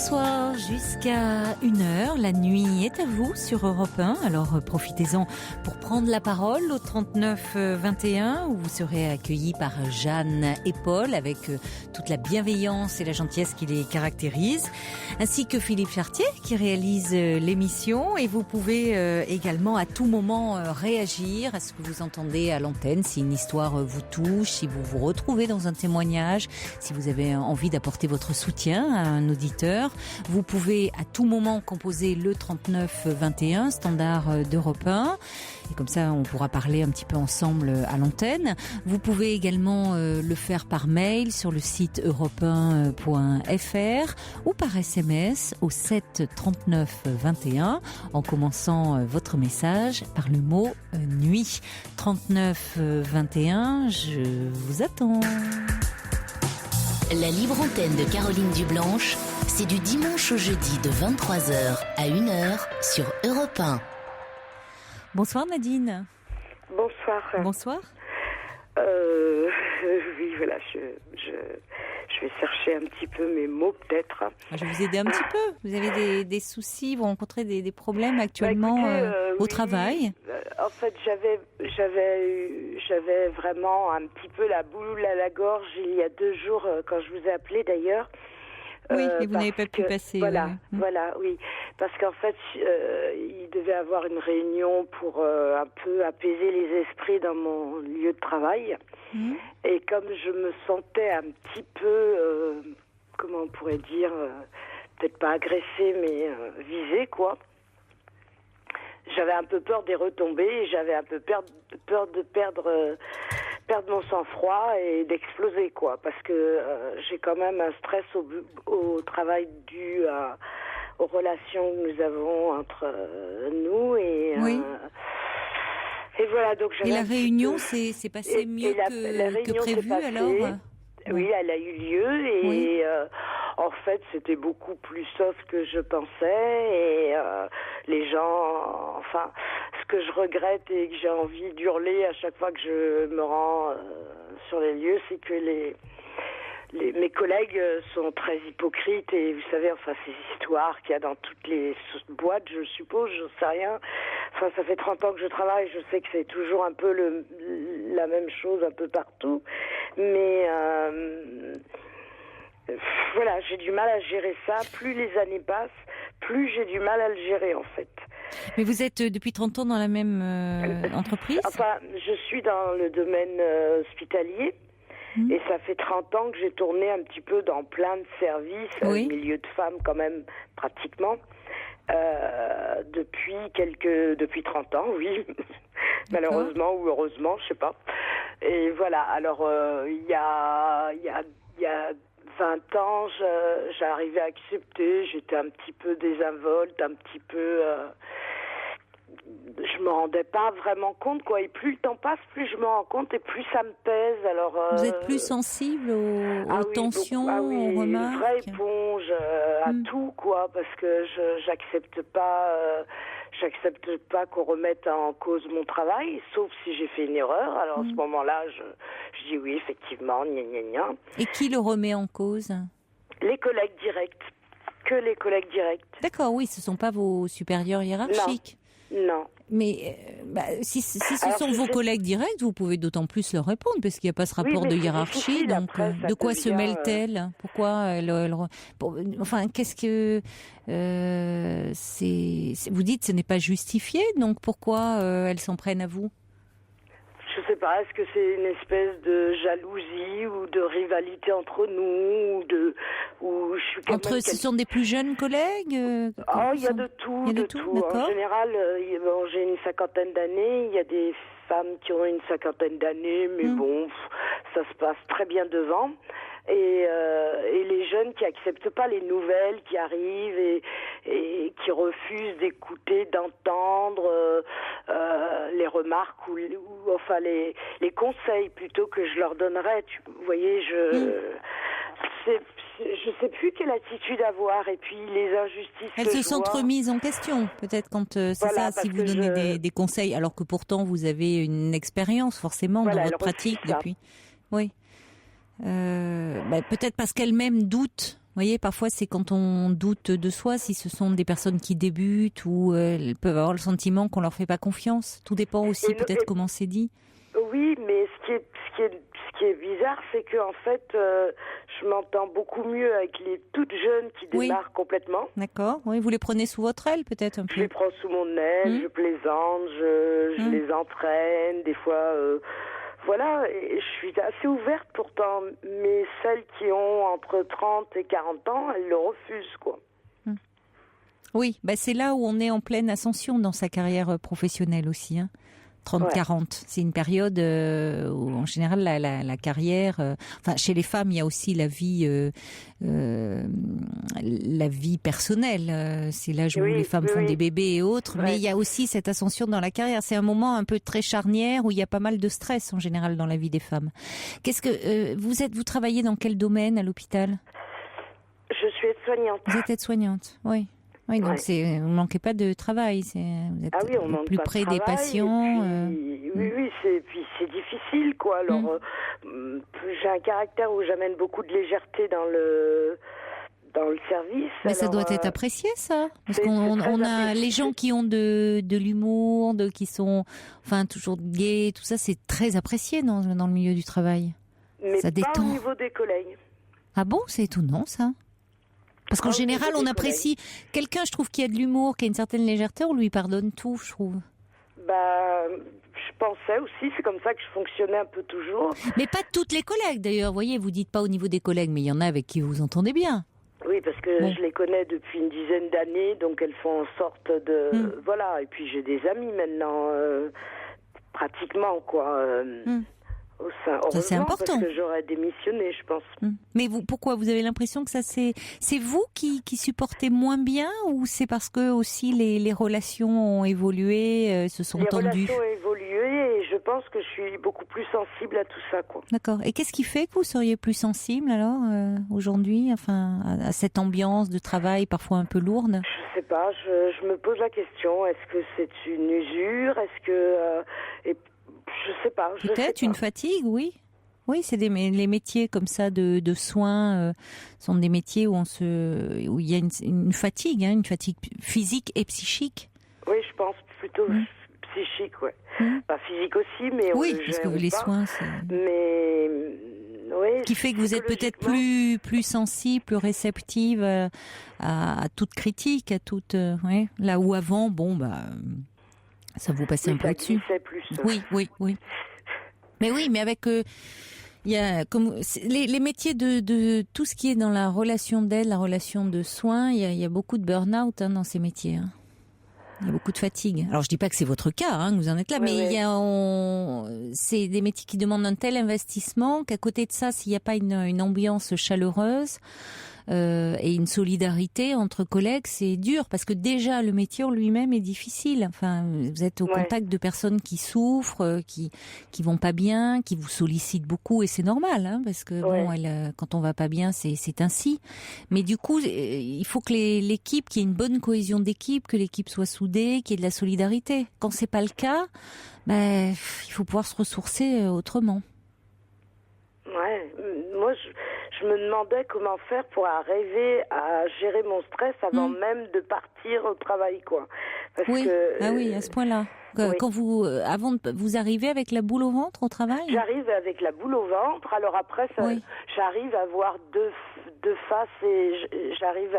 soir jusqu'à 1h. La nuit est à vous sur Europe 1. Alors profitez-en pour prendre la parole au 39 21 où vous serez accueillis par Jeanne et Paul avec toute la bienveillance et la gentillesse qui les caractérisent, ainsi que Philippe Chartier qui réalise l'émission. Et vous pouvez également à tout moment réagir à ce que vous entendez à l'antenne, si une histoire vous touche, si vous vous retrouvez dans un témoignage, si vous avez envie d'apporter votre soutien à un auditeur. Vous pouvez à tout moment composer le 39 21, standard d'Europe 1. Et comme ça, on pourra parler un petit peu ensemble à l'antenne. Vous pouvez également le faire par mail sur le site europe1.fr ou par SMS au 7 39 21 en commençant votre message par le mot nuit. 39 21, je vous attends. La libre antenne de Caroline Dublanche, c'est du dimanche au jeudi de 23h à 1h sur Europe 1. Bonsoir Nadine. Bonsoir. Bonsoir. Oui, voilà, je vais chercher un petit peu mes mots peut-être. Je vais vous aider un petit peu. Vous avez des soucis, vous rencontrez des problèmes actuellement au travail. En fait, j'avais vraiment un petit peu la boule à la gorge il y a 2 jours quand je vous ai appelé d'ailleurs. Oui, mais vous n'avez pas pu passer. Voilà, oui. Parce qu'en fait, il devait avoir une réunion pour un peu apaiser les esprits dans mon lieu de travail. Et comme je me sentais un petit peu, comment on pourrait dire, peut-être pas agressée, mais visée, quoi. J'avais un peu peur des retombées et j'avais un peu peur de perdre mon sang-froid et d'exploser, quoi, parce que j'ai quand même un stress au travail dû aux relations que nous avons entre nous et oui. Et voilà, donc et la réunion s'est passée mieux que prévu alors. Oui, elle a eu lieu et oui. En fait, c'était beaucoup plus soft que je pensais et les gens, enfin, ce que je regrette et que j'ai envie d'hurler à chaque fois que je me rends sur les lieux, c'est que mes collègues sont très hypocrites et vous savez, enfin, ces histoires qu'il y a dans toutes les boîtes, je suppose, je sais rien. Enfin, ça fait 30 ans que je travaille, je sais que c'est toujours un peu la même chose un peu partout, mais voilà, j'ai du mal à gérer ça. Plus les années passent, plus j'ai du mal à le gérer en fait. Mais vous êtes depuis 30 ans dans la même entreprise ? Enfin, je suis dans le domaine hospitalier. Et ça fait 30 ans que j'ai tourné un petit peu dans plein de services, milieu de femmes quand même, pratiquement, depuis 30 ans, oui, malheureusement ou heureusement, je sais pas. Et voilà, alors il y a 20 ans, j'arrivais à accepter, j'étais un petit peu désinvolte, un petit peu... je me rendais pas vraiment compte, quoi. Et plus le temps passe, plus je me rends compte et plus ça me pèse. Alors, vous êtes plus sensible aux tensions, aux remarques. Une vraie éponge à tout, quoi, parce que j'accepte pas qu'on remette en cause mon travail, sauf si j'ai fait une erreur. Alors à ce moment-là, je dis oui, effectivement, gna gna gna. Et qui le remet en cause ? Les collègues directs. Que les collègues directs. D'accord, oui, ce sont pas vos supérieurs hiérarchiques. Non. Mais si ce sont vos collègues directs, vous pouvez d'autant plus leur répondre, parce qu'il n'y a pas ce rapport de hiérarchie. Donc, de quoi se mêle-t-elle ? Pourquoi enfin, qu'est-ce que vous dites, ce n'est pas justifié. Donc, pourquoi elles s'en prennent à vous ? Je sais pas, est-ce que c'est une espèce de jalousie ou de rivalité entre nous ou je suis ce sont des plus jeunes collègues il y a de tout, D'accord. En général, j'ai une 50aine d'années, il y a des femmes qui ont une 50aine d'années, mais bon, ça se passe très bien devant. Et les jeunes qui acceptent pas les nouvelles qui arrivent et qui refusent d'écouter, d'entendre les remarques ou enfin les conseils plutôt que je leur donnerais. Vous voyez, je sais plus quelle attitude avoir, et puis les injustices. Elles se sentent remises en question, peut-être quand si vous donnez des conseils, alors que pourtant vous avez une expérience forcément dans votre pratique depuis. Oui. Peut-être parce qu'elles-mêmes doutent voyez, parfois c'est quand on doute de soi, si ce sont des personnes qui débutent ou elles peuvent avoir le sentiment qu'on leur fait pas confiance. Tout dépend aussi peut-être comment c'est dit. Oui, mais ce qui est bizarre, c'est que en fait, je m'entends beaucoup mieux avec les toutes jeunes qui démarrent complètement. D'accord. Oui, vous les prenez sous votre aile peut-être un peu. Je les prends sous mon aile, je plaisante, je les entraîne, des fois. Voilà, et je suis assez ouverte pourtant, mais celles qui ont entre 30 et 40 ans, elles le refusent, quoi. Oui, c'est là où on est en pleine ascension dans sa carrière professionnelle aussi, 30-40, c'est une période où en général la carrière, chez les femmes il y a aussi la vie personnelle, c'est l'âge où les femmes font des bébés et autres, mais il y a aussi cette ascension dans la carrière, c'est un moment un peu très charnière où il y a pas mal de stress en général dans la vie des femmes. Qu'est-ce que vous travaillez dans quel domaine à l'hôpital? Je suis aide-soignante. Vous êtes aide-soignante, oui. Oui, donc vous ne manquez pas de travail. Vous êtes on manque plus pas près de travail, des patients. Oui, c'est difficile, quoi. Alors, j'ai un caractère où j'amène beaucoup de légèreté dans le service. Mais ça doit être apprécié, ça. Parce qu'on a les gens qui ont de l'humour, qui sont toujours gays, tout ça, c'est très apprécié dans le milieu du travail. Mais ça détend. Pas au niveau des collègues. Ah bon, c'est étonnant, ça. Parce qu'en général, on apprécie quelqu'un, je trouve, qui a de l'humour, qui a une certaine légèreté, on lui pardonne tout, je trouve. Je pensais aussi, c'est comme ça que je fonctionnais un peu toujours. Mais pas toutes les collègues, d'ailleurs. Vous voyez, vous dites pas au niveau des collègues, mais il y en a avec qui vous entendez bien. Oui, parce que je les connais depuis une dizaine d'années, donc elles font en sorte de... Voilà, et puis j'ai des amis maintenant, pratiquement, quoi. Ça, c'est important. Parce que j'aurais démissionné, je pense. Mais pourquoi vous avez l'impression que c'est vous qui supportez moins bien, ou c'est parce que aussi les relations ont évolué, se sont tendues? Les relations ont évolué et je pense que je suis beaucoup plus sensible à tout ça, quoi. D'accord. Et qu'est-ce qui fait que vous seriez plus sensible alors aujourd'hui, à cette ambiance de travail parfois un peu lourde? Je sais pas. Je me pose la question. Est-ce que c'est une usure? Est-ce que je sais pas. Peut-être une fatigue, oui. Oui, c'est les métiers comme ça de soins sont des métiers où il y a une fatigue, une fatigue physique et psychique. Oui, je pense plutôt psychique, ouais. Pas physique aussi, mais oui, parce que les soins, c'est. Mais oui. Qui fait que vous êtes peut-être plus sensible, plus réceptive à toute critique, à toute. Là où avant, ça vous passait un peu dessus. Plus. Oui. Mais oui, mais avec il y a les métiers de tout ce qui est dans la relation d'aide, la relation de soins, il y a beaucoup de burn-out dans ces métiers. Il y a beaucoup de fatigue. Alors je dis pas que c'est votre cas, que vous en êtes là, mais c'est des métiers qui demandent un tel investissement qu'à côté de ça, s'il n'y a pas une ambiance chaleureuse et une solidarité entre collègues, c'est dur parce que déjà le métier en lui-même est difficile. Vous êtes au contact de personnes qui souffrent, qui vont pas bien, qui vous sollicitent beaucoup et c'est normal, parce que quand on va pas bien, c'est ainsi. Mais du coup, il faut que l'équipe, qu'il y ait une bonne cohésion d'équipe, que l'équipe soit soudée, qu'il y ait de la solidarité. Quand c'est pas le cas, il faut pouvoir se ressourcer autrement. Ouais, moi je me demandais comment faire pour arriver à gérer mon stress avant même de partir au travail, quoi. Parce que, oui, à ce point-là. Quand avant vous arrivez avec la boule au ventre au travail? J'arrive avec la boule au ventre. Alors après, j'arrive à voir deux faces et j'arrive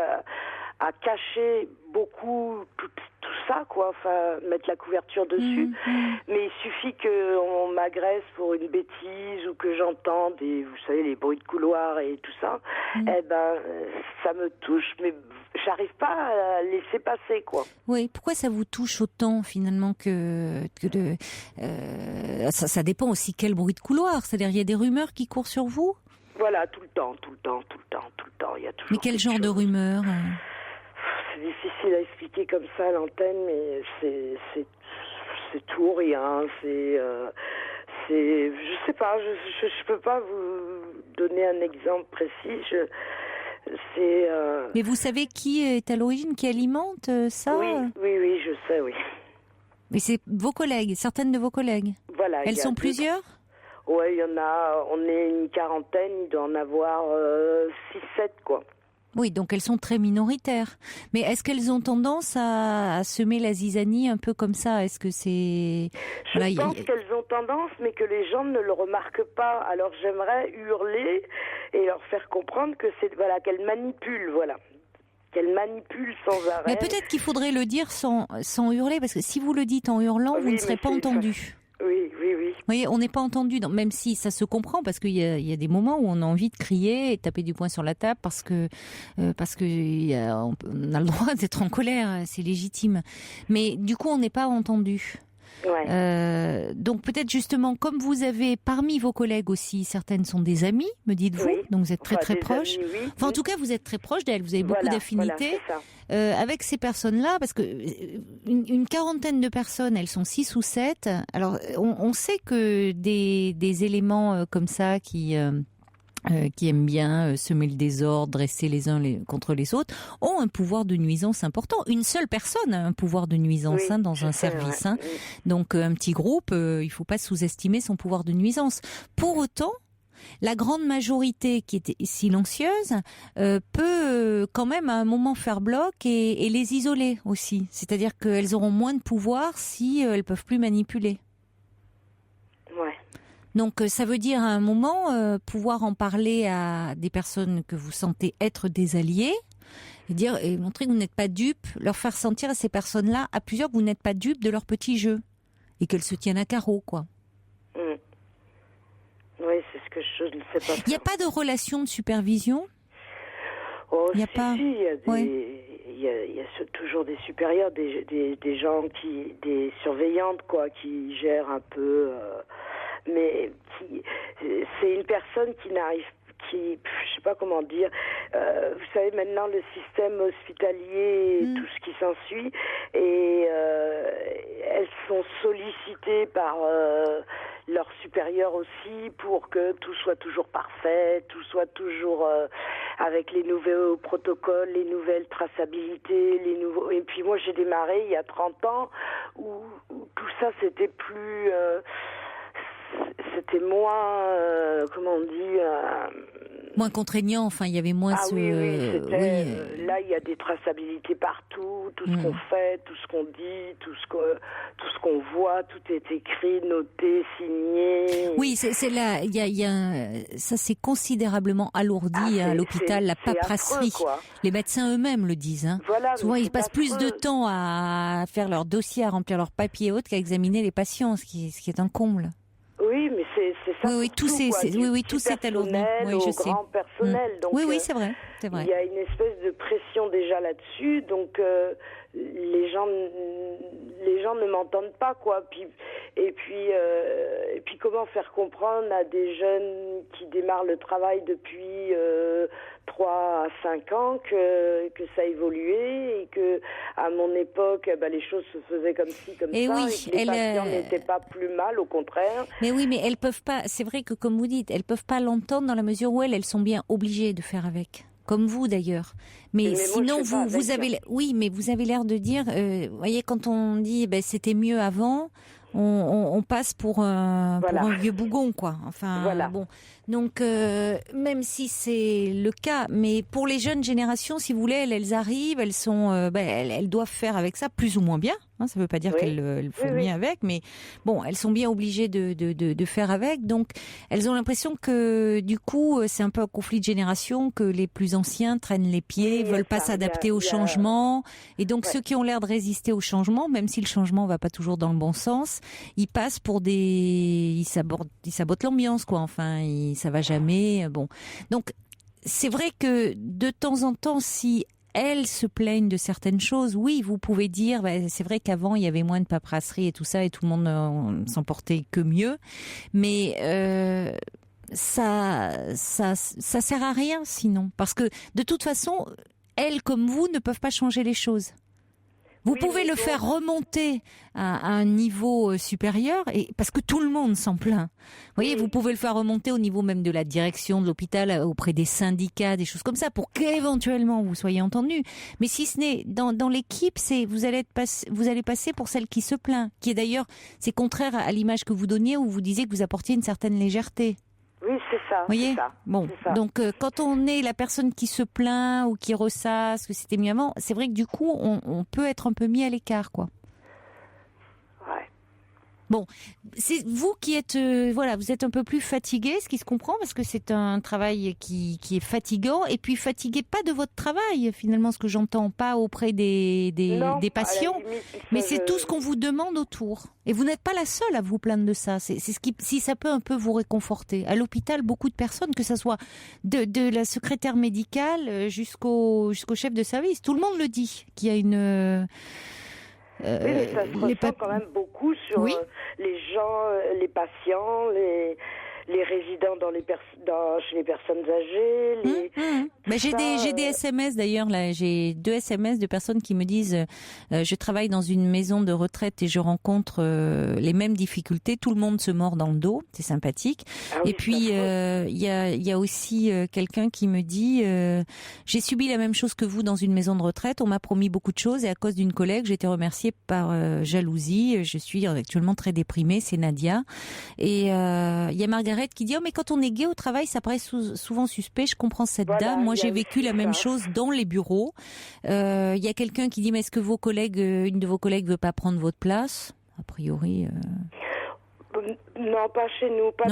à cacher beaucoup tout ça, quoi. Mettre la couverture dessus. Mais il suffit qu'on m'agresse pour une bêtise ou que j'entende vous savez, les bruits de couloir et tout ça. Ça me touche, mais j'arrive pas à laisser passer, quoi. Oui, pourquoi ça vous touche autant finalement ça dépend aussi quel bruit de couloir. C'est-à-dire, il y a des rumeurs qui courent sur vous? Voilà, tout le temps. Il y a toujours. Mais quel genre de rumeurs? C'est difficile à expliquer comme ça à l'antenne, mais c'est tout, rien. Je sais pas, je peux pas vous donner un exemple précis. Mais vous savez qui est à l'origine, qui alimente ça? Oui, je sais, oui. Mais c'est vos collègues, certaines de vos collègues? Voilà. Elles sont plusieurs? Ouais, il y en a, on est une quarantaine, il doit en avoir 6-7, quoi. Oui, donc elles sont très minoritaires. Mais est-ce qu'elles ont tendance à semer la zizanie un peu comme ça? Est-ce que c'est... Je pense qu'elles ont tendance, mais que les gens ne le remarquent pas. Alors j'aimerais hurler et leur faire comprendre que c'est qu'elles manipulent, qu'elles manipulent sans arrêt. Mais peut-être qu'il faudrait le dire sans hurler, parce que si vous le dites en hurlant, vous ne serez pas entendu. Oui. Vous voyez, on n'est pas entendu, même si ça se comprend, parce qu'il y a des moments où on a envie de crier et de taper du poing sur la table parce que on a le droit d'être en colère, c'est légitime. Mais du coup, on n'est pas entendu. Ouais. Donc peut-être justement, comme vous avez parmi vos collègues aussi, certaines sont des amies, me dites-vous, donc vous êtes très proches. En tout cas, vous êtes très proche d'elles, vous avez beaucoup d'affinités avec ces personnes-là, parce que une quarantaine de personnes, elles sont 6 ou 7. Alors on sait que des éléments comme ça qui aiment bien semer le désordre, dresser les uns contre les autres, ont un pouvoir de nuisance important. Une seule personne a un pouvoir de nuisance dans un service. Donc un petit groupe, il faut pas sous-estimer son pouvoir de nuisance. Pour autant, la grande majorité qui est silencieuse peut quand même à un moment faire bloc et les isoler aussi. C'est-à-dire qu'elles auront moins de pouvoir si elles peuvent plus manipuler. Donc ça veut dire à un moment pouvoir en parler à des personnes que vous sentez être des alliés et montrer que vous n'êtes pas dupes, leur faire sentir à ces personnes-là, à plusieurs, que vous n'êtes pas dupes de leur petit jeu et qu'elles se tiennent à carreau, quoi. Oui, c'est ce que je ne sais pas. Il n'y a pas de relation de supervision? Il y a toujours des supérieurs, des gens des surveillantes, qui gèrent un peu... mais c'est une personne je sais pas comment dire, vous savez maintenant le système hospitalier et tout ce qui s'ensuit, et elles sont sollicitées par leurs supérieurs aussi pour que tout soit toujours parfait, tout soit toujours avec les nouveaux protocoles, les nouvelles traçabilités, et puis moi j'ai démarré il y a 30 ans où tout ça c'était plus... c'était moins, comment on dit... moins contraignant, enfin, il y avait moins là, il y a des traçabilités partout, tout ce qu'on fait, tout ce qu'on dit, tout ce qu'on voit, tout est écrit, noté, signé. Oui, c'est là, ça s'est considérablement alourdi à l'hôpital, la paperasserie. Les médecins eux-mêmes le disent. Souvent, ils passent plus de temps à faire leur dossier, à remplir leurs papiers et autres qu'à examiner les patients, ce qui est un comble. Oui, mais c'est ça. Tout s'est alourdi. Oui, je sais. Grand personnel. Donc, oui, c'est vrai. Il y a une espèce de pression déjà là-dessus, donc les gens ne m'entendent pas, quoi. Et puis comment faire comprendre à des jeunes qui démarrent le travail depuis 3 à 5 ans que ça a évolué et que à mon époque les choses se faisaient comme ci, comme ça, et que les patients n'étaient pas plus mal, au contraire. Mais oui, mais elles peuvent pas, c'est vrai que comme vous dites, elles peuvent pas l'entendre dans la mesure où elles sont bien obligées de faire avec. Comme vous d'ailleurs. Mais sinon moi, vous avez l'air de dire, vous voyez, quand on dit c'était mieux avant, on passe pour un vieux bougon, quoi. Enfin, bon. Donc, même si c'est le cas, mais pour les jeunes générations, si vous voulez, elles arrivent, elles sont, elles doivent faire avec ça plus ou moins bien. Ça ne veut pas dire qu'elles font bien avec, mais bon, elles sont bien obligées de faire avec. Donc, elles ont l'impression que, du coup, c'est un peu un conflit de génération, que les plus anciens traînent les pieds, veulent pas s'adapter au changement. Et donc, ceux qui ont l'air de résister au changement, même si le changement va pas toujours dans le bon sens, ils passent pour ils sabotent l'ambiance, quoi. Enfin, ça va jamais. Bon. Donc, c'est vrai que, de temps en temps, si elles se plaignent de certaines choses, oui, vous pouvez dire, c'est vrai qu'avant il y avait moins de paperasserie et tout ça, et tout le monde s'en portait que mieux, mais ça sert à rien sinon, parce que de toute façon, elles comme vous ne peuvent pas changer les choses. Vous pouvez le faire remonter à un niveau supérieur, et parce que tout le monde s'en plaint. Vous voyez, vous pouvez le faire remonter au niveau même de la direction de l'hôpital, auprès des syndicats, des choses comme ça, pour qu'éventuellement vous soyez entendu. Mais si ce n'est dans l'équipe, vous allez passer pour celle qui se plaint, qui est d'ailleurs, c'est contraire à l'image que vous donniez où vous disiez que vous apportiez une certaine légèreté. Oui, c'est ça. Voyez, c'est ça. bon, C'est ça. donc quand on est la personne qui se plaint ou qui ressasse que c'était mieux avant, c'est vrai que du coup, on peut être un peu mis à l'écart, quoi. Ouais. Bon, c'est vous qui êtes, voilà, vous êtes un peu plus fatigué, ce qui se comprend parce que c'est un travail qui est fatigant et puis fatigué pas de votre travail finalement, ce que j'entends, pas auprès des patients, mais c'est tout ce qu'on vous demande autour. Et vous n'êtes pas la seule à vous plaindre de ça. C'est ce qui, si ça peut un peu vous réconforter. À l'hôpital, beaucoup de personnes, que ça soit de la secrétaire médicale jusqu'au chef de service, tout le monde le dit, qu'il y a une oui, mais ça se ressent quand même beaucoup sur les gens, les patients, les résidents chez les personnes âgées. Mais j'ai des SMS d'ailleurs, là, j'ai 2 SMS de personnes qui me disent je travaille dans une maison de retraite et je rencontre les mêmes difficultés, tout le monde se mord dans le dos, c'est sympathique. Et puis il y a aussi quelqu'un qui me dit j'ai subi la même chose que vous dans une maison de retraite, on m'a promis beaucoup de choses et à cause d'une collègue, j'ai été remerciée par jalousie, je suis actuellement très déprimée, c'est Nadia. Et il y a Margaret qui dit mais quand on est gay au travail, ça paraît souvent suspect. Je comprends cette dame. Moi, j'ai vécu la même chose dans les bureaux. Il y a quelqu'un qui dit mais est-ce que une de vos collègues veut pas prendre votre place? A priori. Non, pas chez nous, pas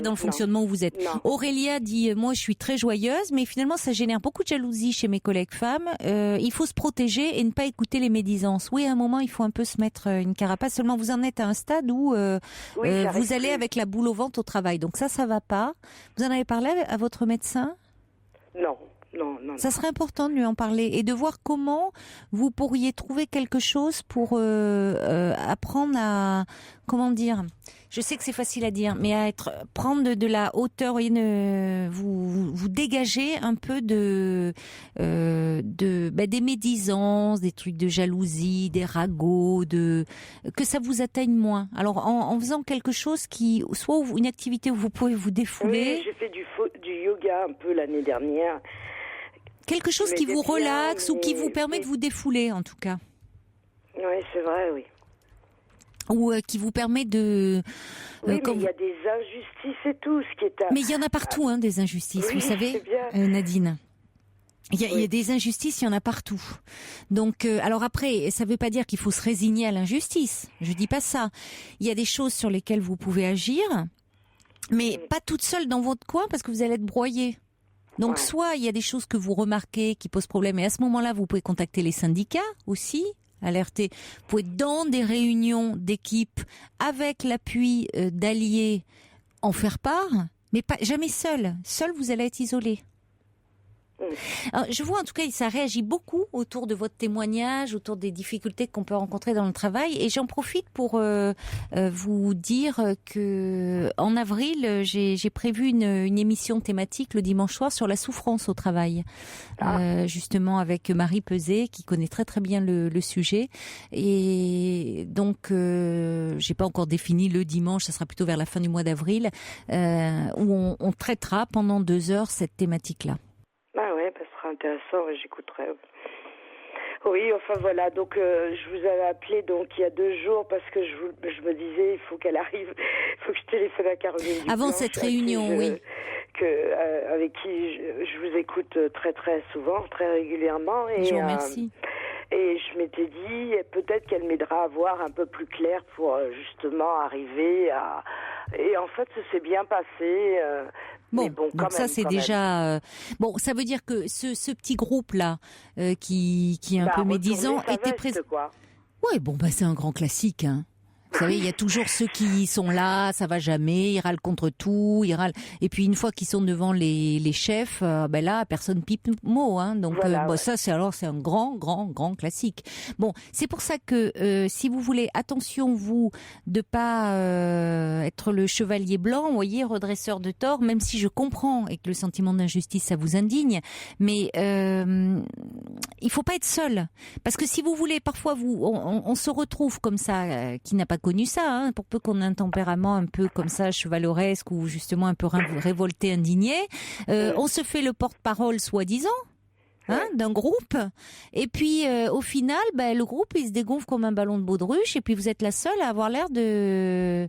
dans le fonctionnement où vous êtes. Non. Aurélia dit moi je suis très joyeuse, mais finalement ça génère beaucoup de jalousie chez mes collègues femmes. Il faut se protéger et ne pas écouter les médisances. Oui, à un moment il faut un peu se mettre une carapace. Seulement vous en êtes à un stade où vous allez avec la boule au ventre au travail. Donc ça va pas. Vous en avez parlé à votre médecin? Non. Ça serait important de lui en parler et de voir comment vous pourriez trouver quelque chose pour apprendre à, comment dire, je sais que c'est facile à dire, mais à prendre de la hauteur, vous dégager un peu des médisances, des trucs de jalousie, des ragots, que ça vous atteigne moins. Alors en faisant quelque chose qui, soit une activité où vous pouvez vous défouler. Oui, j'ai fait du yoga un peu l'année dernière. Quelque chose qui vous relaxe ou qui vous permet de vous défouler, en tout cas. Oui, c'est vrai, oui. Ou qui vous permet de... mais il y a des injustices et tout, ce qui est... Mais il y en a partout, des injustices, vous savez, Nadine. Il y a des injustices, il y en a partout. Donc, alors après, ça ne veut pas dire qu'il faut se résigner à l'injustice. Je dis pas ça. Il y a des choses sur lesquelles vous pouvez agir, mais pas toute seule dans votre coin parce que vous allez être broyée. Donc, soit il y a des choses que vous remarquez qui posent problème, et à ce moment-là, vous pouvez contacter les syndicats aussi, alerter. Vous pouvez, dans des réunions d'équipe, avec l'appui d'alliés, en faire part, mais pas jamais seul. Seul, vous allez être isolé. Alors, je vois en tout cas, ça réagit beaucoup autour de votre témoignage, autour des difficultés qu'on peut rencontrer dans le travail. Et j'en profite pour vous dire que en avril, j'ai prévu une émission thématique le dimanche soir sur la souffrance au travail, justement avec Marie Peset qui connaît très très bien le sujet. Et donc, j'ai pas encore défini le dimanche, ça sera plutôt vers la fin du mois d'avril, où on traitera pendant 2 heures cette thématique-là. Ah ouais, ce sera intéressant, j'écouterai. Oui, enfin voilà, donc je vous avais appelé donc il y a 2 jours parce que je me disais il faut qu'elle arrive, il faut que je téléphone à Caroline. Avant cette réunion, oui. Avec qui je vous écoute très très souvent, très régulièrement. Et, je vous remercie. Et je m'étais dit peut-être qu'elle m'aidera à voir un peu plus clair pour justement arriver à... Et en fait, ça s'est bien passé. Bon, donc ça c'est déjà bon. Ça veut dire que ce petit groupe là qui est un peu médisant était présent. Ouais, bon c'est un grand classique. Vous savez, il y a toujours ceux qui sont là, ça va jamais, ils râlent contre tout, ils râlent. Et puis une fois qu'ils sont devant les chefs, là, personne pipe mot. Donc voilà, ça c'est un grand classique. Bon, c'est pour ça que si vous voulez, attention vous de pas être le chevalier blanc, vous voyez, redresseur de tort. Même si je comprends et que le sentiment d'injustice ça vous indigne, mais il faut pas être seul, parce que si vous voulez, parfois on se retrouve comme ça, qui n'a pas connu ça, pour peu qu'on ait un tempérament un peu comme ça, chevaleresque ou justement un peu révolté, indigné, on se fait le porte-parole soi-disant. d'un groupe. Et puis, au final, le groupe, il se dégonfle comme un ballon de baudruche. Et puis, vous êtes la seule à avoir l'air de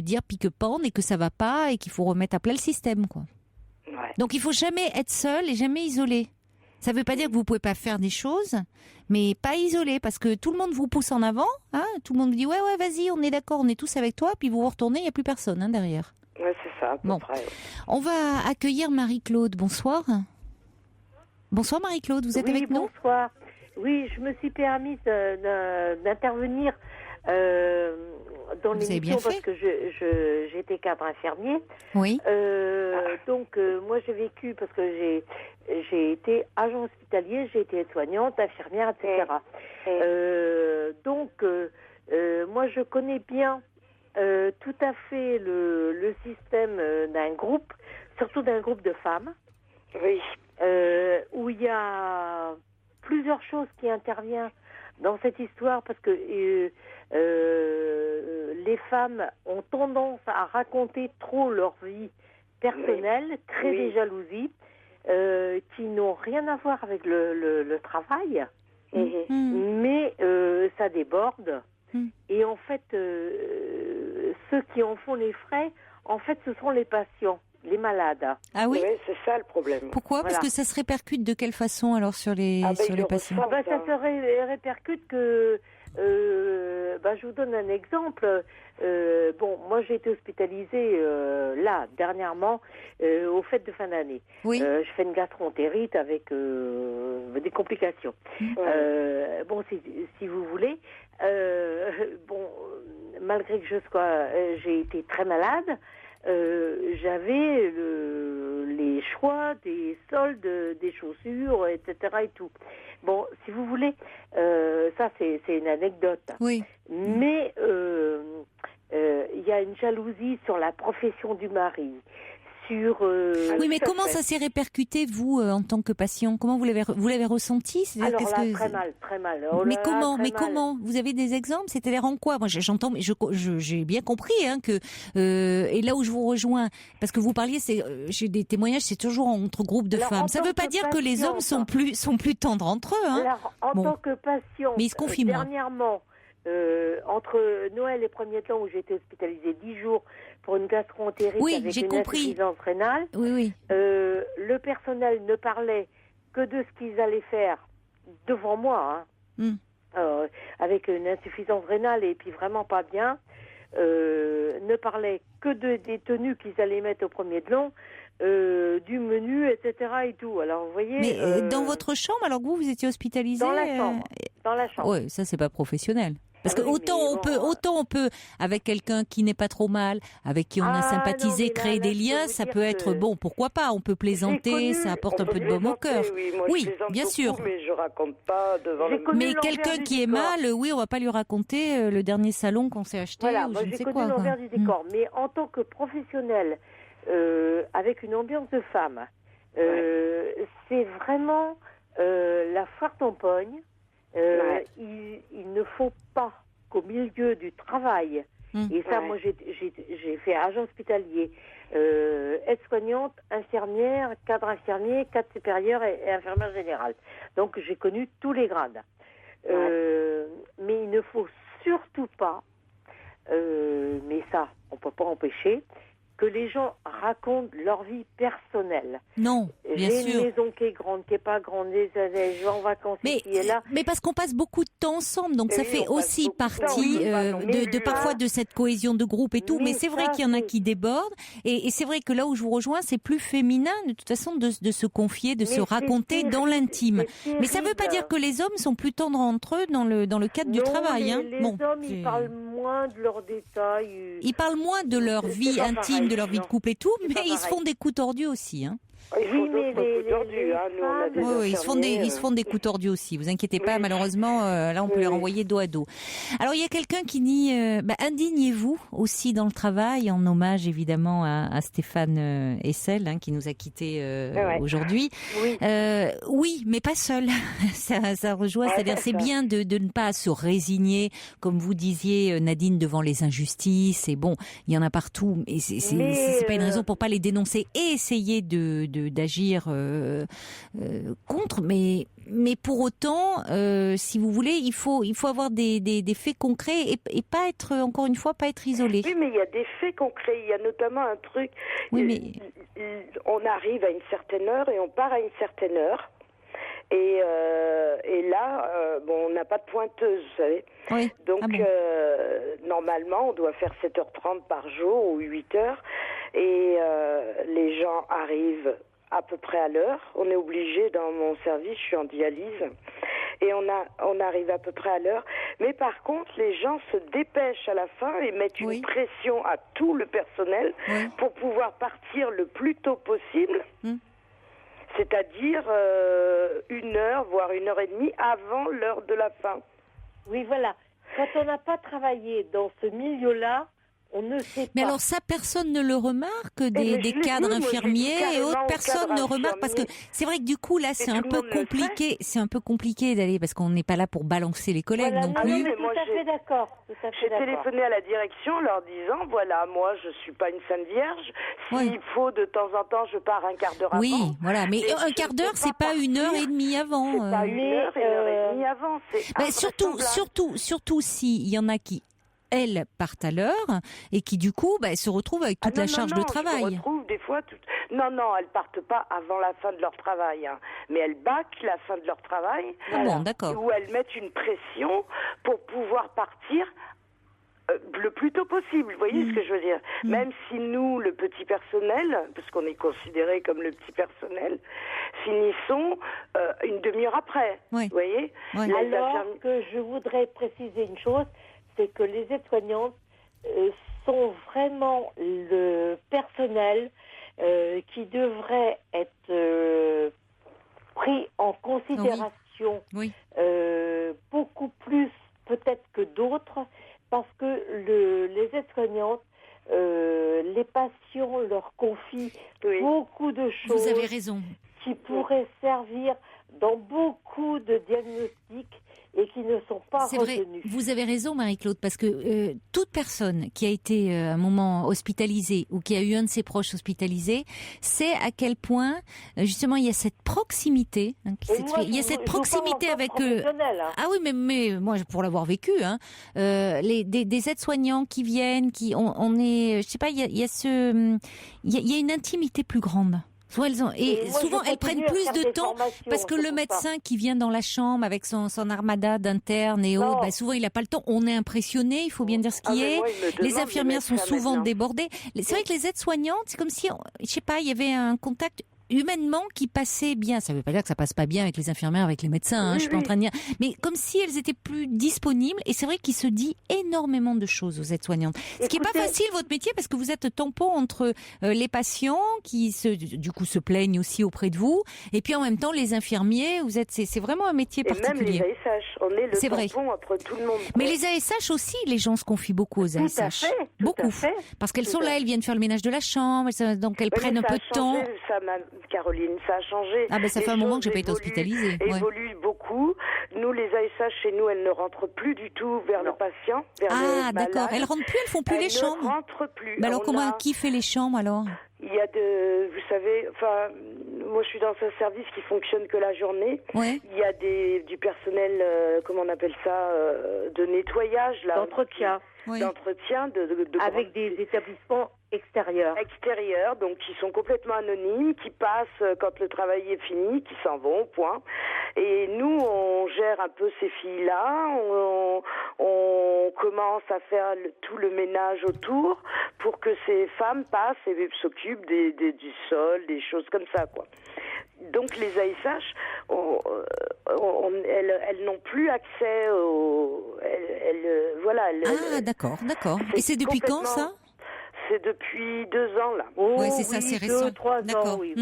dire pique-pendre et que ça va pas et qu'il faut remettre à plat le système, quoi. Ouais. Donc, il faut jamais être seul et jamais isolé. Ça veut pas dire que vous pouvez pas faire des choses, mais pas isolé, parce que tout le monde vous pousse en avant. Tout le monde vous dit, ouais, vas-y, on est d'accord, on est tous avec toi. Puis vous retournez, il n'y a plus personne derrière. Ouais, c'est ça, à peu près. On va accueillir Marie-Claude. Bonsoir. Bonsoir Marie-Claude, vous êtes avec nous ? Bonsoir. Oui, je me suis permise d'intervenir dans l'émission parce que j'étais cadre infirmier. Oui. Donc moi j'ai vécu parce que j'ai été agent hospitalier, j'ai été soignante, infirmière, etc. Donc moi je connais bien tout à fait le système d'un groupe, surtout d'un groupe de femmes. Oui. Où il y a plusieurs choses qui interviennent dans cette histoire parce que les femmes ont tendance à raconter trop leur vie personnelle, créer des jalousies qui n'ont rien à voir avec le travail, mais ça déborde. Et en fait, ceux qui en font les frais, en fait, ce sont les patients. Les malades. Ah oui, c'est ça le problème. Pourquoi ? Parce que ça se répercute de quelle façon alors sur les patients ? Ça se répercute que... je vous donne un exemple. Moi j'ai été hospitalisée là, dernièrement, aux fêtes de fin d'année. Oui. Je fais une gastroentérite avec des complications. Si vous voulez, malgré que j'ai été très malade, j'avais les choix des soldes, des chaussures, etc. et tout. Bon, si vous voulez, ça c'est une anecdote. Oui. Mais il y a une jalousie sur la profession du mari. Oui, mais comment ça s'est répercuté, vous, en tant que patient ? Comment vous l'avez ressenti ? Alors là, très mal. Mais comment ? Vous avez des exemples ? C'est-à-dire en quoi ? Moi, j'entends, j'ai bien compris que et là où je vous rejoins, parce que vous parliez, j'ai des témoignages, c'est toujours entre groupes de femmes. Ça ne veut pas dire que les hommes sont plus tendres entre eux. Alors, en tant que patient, mais ils se confient moins. Dernièrement, entre Noël et premier temps où j'ai été hospitalisée 10 jours pour une gastroentérite avec une insuffisance rénale, le personnel ne parlait que de ce qu'ils allaient faire devant moi, avec une insuffisance rénale et puis vraiment pas bien, ne parlait que des tenues qu'ils allaient mettre au premier de long, du menu, etc. et tout. Alors vous voyez. Mais dans votre chambre, alors que vous étiez hospitalisée dans la chambre. Oui, ça c'est pas professionnel. Parce que autant on peut, avec quelqu'un qui n'est pas trop mal, avec qui on a sympathisé, créer des liens, ça peut être bon, pourquoi pas, on peut plaisanter, ça apporte un peu de baume au cœur. Oui, bien sûr. Mais je raconte pas devant mais quelqu'un qui est mal, on va pas lui raconter le dernier salon qu'on s'est acheté ou je ne sais quoi. J'ai connu l'envers du décor, mais en tant que professionnel, avec une ambiance de femme, c'est vraiment la foire tampogne. Il ne faut pas qu'au milieu du travail, et ça moi j'ai fait agent hospitalier, aide-soignante, infirmière, cadre infirmier, cadre supérieur et infirmière générale. Donc j'ai connu tous les grades. Mais il ne faut surtout pas, mais ça on peut pas empêcher, que les gens racontent leur vie personnelle. Non, bien sûr. J'ai une maison qui est grande, qui est pas grande, je vais en vacances ici et là. Mais parce qu'on passe beaucoup de temps ensemble, donc ça fait aussi partie de parfois de cette cohésion de groupe et tout. Mais c'est vrai qu'il y en a qui débordent. Et c'est vrai que là où je vous rejoins, c'est plus féminin de toute façon de se confier, de se raconter dans l'intime. Mais ça ne veut pas dire que les hommes sont plus tendres entre eux dans le cadre du travail. Les hommes, ils parlent moins de leurs détails. Ils parlent moins de leur vie intime, de leur vie de couple et tout, mais ils se font des coups tordus aussi. Ils se font des coups tordus aussi. Vous inquiétez pas, malheureusement, là on peut les renvoyer dos à dos. Alors il y a quelqu'un qui dit indignez-vous aussi dans le travail, en hommage évidemment à Stéphane Hessel qui nous a quittés aujourd'hui. Oui, mais pas seul. ça rejoint, c'est-à-dire c'est bien de ne pas se résigner, comme vous disiez Nadine, devant les injustices. Et bon, il y en a partout, et c'est pas une raison pour pas les dénoncer et essayer d'agir réagir contre, mais pour autant, si vous voulez, il faut avoir des faits concrets et pas être, encore une fois, pas être isolé. Oui, mais il y a des faits concrets. Il y a notamment un truc. Oui, mais on arrive à une certaine heure et on part à une certaine heure. Et là, on n'a pas de pointeuse, vous savez. Oui. Donc, normalement, on doit faire 7h30 par jour ou 8h. Et les gens arrivent à peu près à l'heure. On est obligé, dans mon service, je suis en dialyse. Et on arrive à peu près à l'heure. Mais par contre, les gens se dépêchent à la fin et mettent une pression à tout le personnel pour pouvoir partir le plus tôt possible. C'est-à-dire 1 heure, voire 1h30 avant l'heure de la fin. Oui, voilà. Quand on n'a pas travaillé dans ce milieu-là, on ne sait pas. Mais alors ça, personne ne le remarque, des cadres infirmiers et autres, personne ne remarque, parce que c'est vrai que du coup, là, c'est un peu compliqué. C'est un peu compliqué d'aller, parce qu'on n'est pas là pour balancer les collègues non plus. Mais tout à fait d'accord. J'ai téléphoné à la direction en leur disant, voilà, moi, je suis pas une Sainte Vierge. S'il faut, de temps en temps, je pars un quart d'heure avant. Oui, voilà, mais un quart d'heure, c'est pas 1h30 avant. C'est pas 1h30 avant. Surtout s'il y en a qui partent à l'heure et qui du coup se retrouvent avec toute la charge de travail. Je retrouve des fois Non, elles partent pas avant la fin de leur travail, hein. Mais elles bâclent la fin de leur travail. Bon, d'accord. Où elles mettent une pression pour pouvoir partir le plus tôt possible. Vous voyez ce que je veux dire? Même si nous, le petit personnel, parce qu'on est considéré comme le petit personnel, finissons une demi-heure après. Vous voyez? Alors que je voudrais préciser une chose, c'est que les aides-soignantes sont vraiment le personnel qui devrait être pris en considération beaucoup plus peut-être que d'autres, parce que les aides-soignantes, les patients leur confient beaucoup de choses. Vous avez raison. Qui pourraient servir dans beaucoup de diagnostics et qui ne sont pas retenus. Vrai, vous avez raison Marie-Claude, parce que toute personne qui a été à un moment hospitalisée ou qui a eu un de ses proches hospitalisé sait à quel point justement il y a cette proximité. Il y a cette proximité avec Ah oui, mais moi pour l'avoir vécu, des aides-soignants qui viennent, on est, je sais pas, il y a une intimité plus grande. Souvent elles prennent plus de temps parce que le médecin qui vient dans la chambre avec son armada d'internes et autres, souvent il n'a pas le temps. On est impressionné, il faut bien dire ce qui est. Les infirmières sont souvent débordées. C'est vrai que les aides-soignantes, c'est comme si, je sais pas, il y avait un contact humainement qui passait bien. Ça veut pas dire que ça passe pas bien avec les infirmières, avec les médecins, je suis pas en train de dire. Mais comme si elles étaient plus disponibles. Et c'est vrai qu'il se dit énormément de choses aux aides-soignantes. Ce qui est pas facile, votre métier, parce que vous êtes tampon entre les patients qui du coup se plaignent aussi auprès de vous. Et puis en même temps, les infirmiers, c'est vraiment un métier particulier. Et même les ASH, on est le tampon entre tout le monde. Mais les ASH aussi, les gens se confient beaucoup aux ASH. Beaucoup. Parce qu'elles sont là, elles viennent faire le ménage de la chambre, donc elles prennent un peu de temps. Caroline, ça a changé. Ça fait un moment que j'ai pas été hospitalisée. Évolue beaucoup. Nous, les ASH chez nous, elles ne rentrent plus du tout vers le patient, vers le d'accord. malade. Elles rentrent plus, elles font plus les chambres. Elles ne rentrent plus. Mais alors qui fait les chambres alors? Il y a vous savez, moi je suis dans un service qui fonctionne que la journée. Il y a du personnel, comment on appelle ça, de nettoyage, là. D'entretien. D'entretien, avec des établissements extérieurs, donc qui sont complètement anonymes, qui passent quand le travail est fini, qui s'en vont, point. Et nous, on gère un peu ces filles-là, on commence à faire tout le ménage autour pour que ces femmes passent et s'occupent du sol, des choses comme ça, quoi. Donc les ASH, elles n'ont plus accès d'accord. Et c'est depuis quand ça? C'est depuis 2 ans, là. C'est ça, c'est récent. 2-3 D'accord. ans, oui.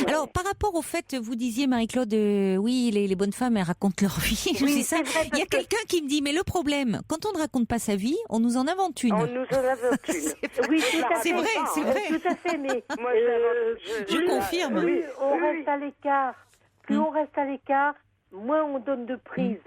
Alors, par rapport au fait, vous disiez, Marie-Claude, les bonnes femmes, elles racontent leur vie. Oui, c'est ça. Il y a quelqu'un qui me dit, mais le problème, quand on ne raconte pas sa vie, on nous en invente une. On nous en invente une. Oui, tout à fait. C'est vrai. Tout à fait, mais moi, je confirme. Plus on reste à l'écart, moins on donne de prise.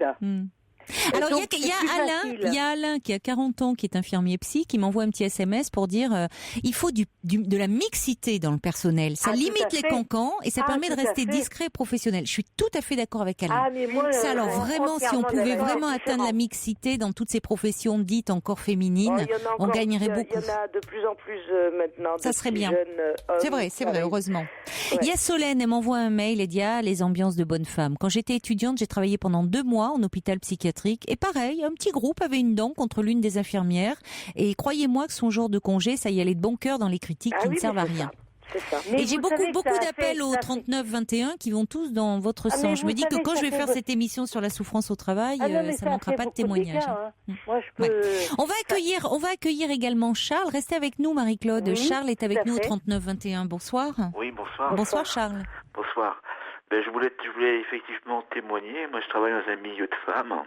Alors, il y a Alain qui a 40 ans, qui est infirmier psy, qui m'envoie un petit SMS pour dire il faut de la mixité dans le personnel. Ça limite les cancans et ça permet de rester discret et professionnel. Je suis tout à fait d'accord avec Alain. Ça, alors vraiment, si on pouvait vraiment atteindre la mixité dans toutes ces professions dites encore féminines, on gagnerait beaucoup. Il y en a de plus en plus maintenant. Ça serait bien. C'est vrai, heureusement. Ouais. Il y a Solène, elle m'envoie un mail, elle dit les ambiances de bonnes femmes. Quand j'étais étudiante, j'ai travaillé pendant 2 mois en hôpital psychiatrique et pareil, un petit groupe avait une dent contre l'une des infirmières et croyez-moi que son jour de congé, ça y allait de bon cœur dans les critiques qui ne servent à rien. C'est ça. Et j'ai beaucoup d'appels au 39-21 qui vont tous dans votre sens. Je me dis que quand je vais faire cette émission sur la souffrance au travail, ça ne manquera pas de témoignages. Moi, je peux... On va accueillir également Charles. Restez avec nous, Marie-Claude. Oui, Charles est avec nous au 39-21. Bonsoir. Oui, bonsoir. Bonsoir, Charles. Bonsoir. Je voulais effectivement témoigner. Moi, je travaille dans un milieu de femmes.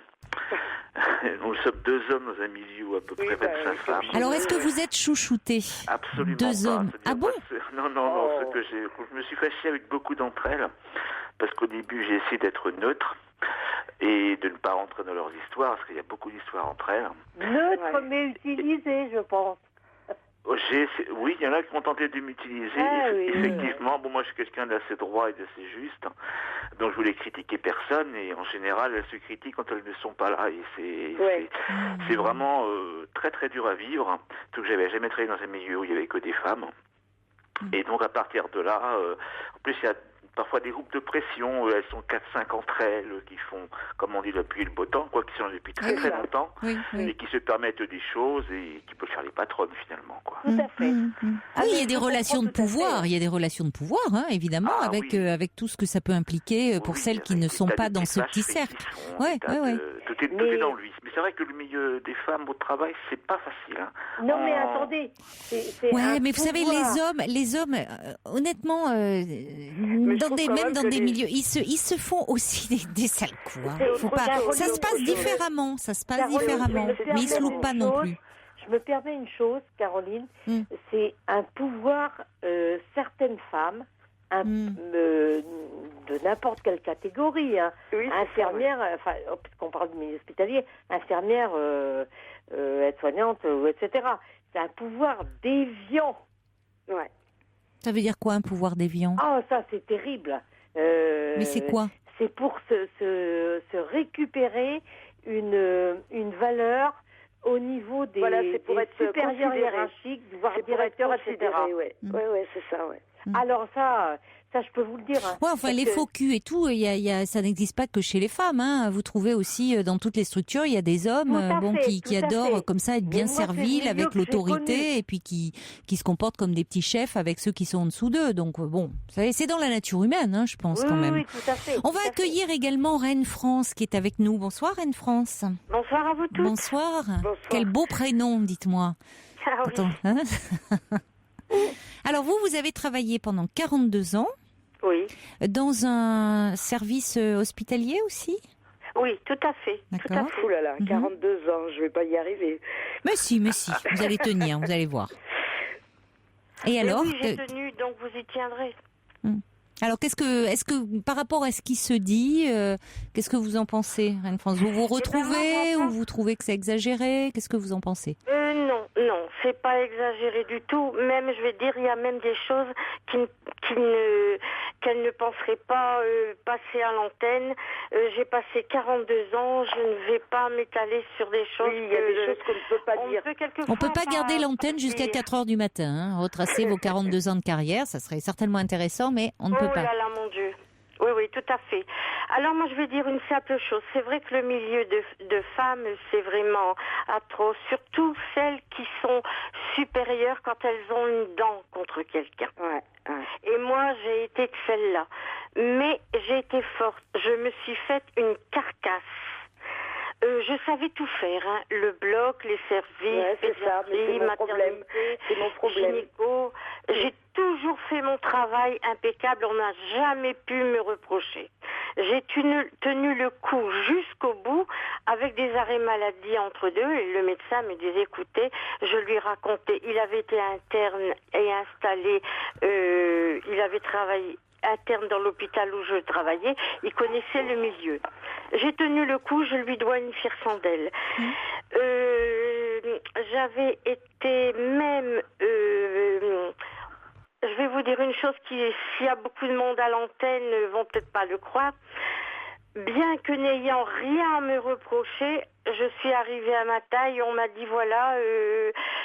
Nous sommes 2 hommes dans un milieu où à peu près 25 femmes. Alors, est-ce que vous êtes chouchoutés? Absolument 2 hommes. Ah bon? Non. Je me suis fâché avec beaucoup d'entre elles parce qu'au début, j'ai essayé d'être neutre et de ne pas rentrer dans leurs histoires parce qu'il y a beaucoup d'histoires entre elles. Neutre mais utilisé, je pense. Oui, il y en a qui ont tenté de m'utiliser. Effectivement, moi je suis quelqu'un d'assez droit et d'assez juste, donc je voulais critiquer personne et en général elles se critiquent quand elles ne sont pas là et c'est vraiment très très dur à vivre. Surtout que j'avais jamais travaillé dans un milieu où il y avait que des femmes et donc à partir de là, en plus il y a parfois des groupes de pression, elles sont 4-5 entre elles qui font, comme on dit, l'appui et le beau temps, quoi, qui sont là depuis très très longtemps, et qui se permettent des choses et qui peuvent faire les patronnes finalement, quoi. Tout à fait. Oui, il y a des relations de pouvoir, évidemment, avec tout ce que ça peut impliquer pour celles qui ne sont pas dans ce petit cercle. Tout est dans lui. Mais c'est vrai que le milieu des femmes au travail, c'est pas facile. Non, mais attendez. Mais vous savez, les hommes, honnêtement, dans des milieux, ils se font aussi des sales coups. Ça se passe différemment, mais ils se loupent pas non plus. Je me permets une chose, Caroline, c'est un pouvoir certaines femmes, de n'importe quelle catégorie, infirmière, puisqu'on parle du milieu hospitalier, infirmière, aide-soignante, etc. C'est un pouvoir déviant. Ouais. Ça veut dire quoi, un pouvoir déviant? Ah, ça, c'est terrible. Mais c'est quoi? C'est pour se récupérer une valeur au niveau des supérieurs hiérarchiques, voire directeurs, etc. Oui, c'est ça, ouais. Alors ça, je peux vous le dire. Les faux culs et tout, ça n'existe pas que chez les femmes. Vous trouvez aussi dans toutes les structures, il y a des hommes qui adorent comme ça être bien serviles avec l'autorité et puis qui se comportent comme des petits chefs avec ceux qui sont en dessous d'eux. Donc c'est dans la nature humaine, je pense quand même. Oui, tout à fait. On va accueillir également Reine France qui est avec nous. Bonsoir Reine France. Bonsoir à vous tous. Bonsoir. Quel beau prénom, dites-moi. Ah oui. Attends, Alors vous avez travaillé pendant 42 ans. Oui. Dans un service hospitalier aussi? Oui, tout à fait. D'accord. Tout à fait. Ouh là là, 42 ans, je vais pas y arriver. Mais si, vous allez tenir, vous allez voir. Et alors? Oui, j'ai tenu, donc vous y tiendrez. Alors, est-ce que par rapport à ce qui se dit, qu'est-ce que vous en pensez, Reine France? Vous vous retrouvez ou vous trouvez que c'est exagéré? Qu'est-ce que vous en pensez? Non, c'est pas exagéré du tout. Même, je vais dire, il y a même des choses qu'elle ne penserait pas passer à l'antenne. J'ai passé 42 ans, je ne vais pas m'étaler sur des choses. Oui, il y a des choses qu'on ne peut pas dire. On peut pas garder l'antenne jusqu'à 4h du matin. Retracer vos 42 ans de carrière, ça serait certainement intéressant, mais on ne peut pas. Oh là là, mon Dieu. Oui, tout à fait. Alors moi, je vais dire une simple chose. C'est vrai que le milieu de femmes, c'est vraiment atroce. Surtout celles qui sont supérieures quand elles ont une dent contre quelqu'un. Ouais. Et moi, j'ai été de celle-là. Mais j'ai été forte. Je me suis faite une carcasse. Je savais tout faire, le bloc, les services, pédiatrie, maternité, gynéco. J'ai toujours fait mon travail impeccable, on n'a jamais pu me reprocher. J'ai tenu le coup jusqu'au bout avec des arrêts maladie entre deux et le médecin me disait écoutez, je lui racontais, il avait été interne et installé, il avait travaillé interne dans l'hôpital où je travaillais, il connaissait le milieu. J'ai tenu le coup, je lui dois une fière chandelle. J'avais été même... je vais vous dire une chose s'il y a beaucoup de monde à l'antenne, ne vont peut-être pas le croire. Bien que n'ayant rien à me reprocher, je suis arrivée à ma taille. On m'a dit voilà,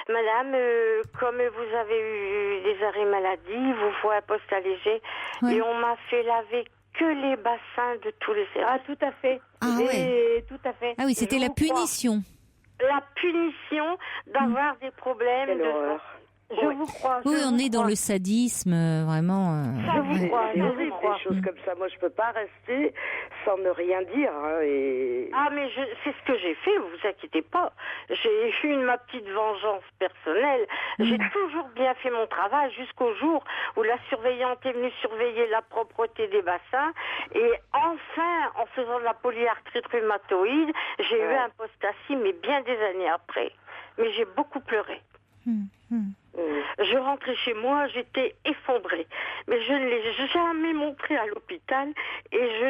madame, comme vous avez eu des arrêts maladie, vous faut un poste allégé. Ouais. Et on m'a fait laver que les bassins de tous les services. Ah, tout à fait. Ah, ouais. Tout à fait. Ah oui, c'était la punition. La punition d'avoir des problèmes Quelle de horreur. Je vous crois. Oui, on est dans le sadisme, vraiment. C'est horrible, des choses comme ça. Moi, je peux pas rester sans ne rien dire. Hein, et... Ah, mais c'est ce que j'ai fait, vous inquiétez pas. J'ai eu ma petite vengeance personnelle. J'ai toujours bien fait mon travail jusqu'au jour où la surveillante est venue surveiller la propreté des bassins. Et enfin, en faisant de la polyarthrite rhumatoïde, j'ai eu un poste assis, mais bien des années après. Mais j'ai beaucoup pleuré. Je rentrais chez moi, j'étais effondrée. Mais je ne l'ai jamais montré à l'hôpital et je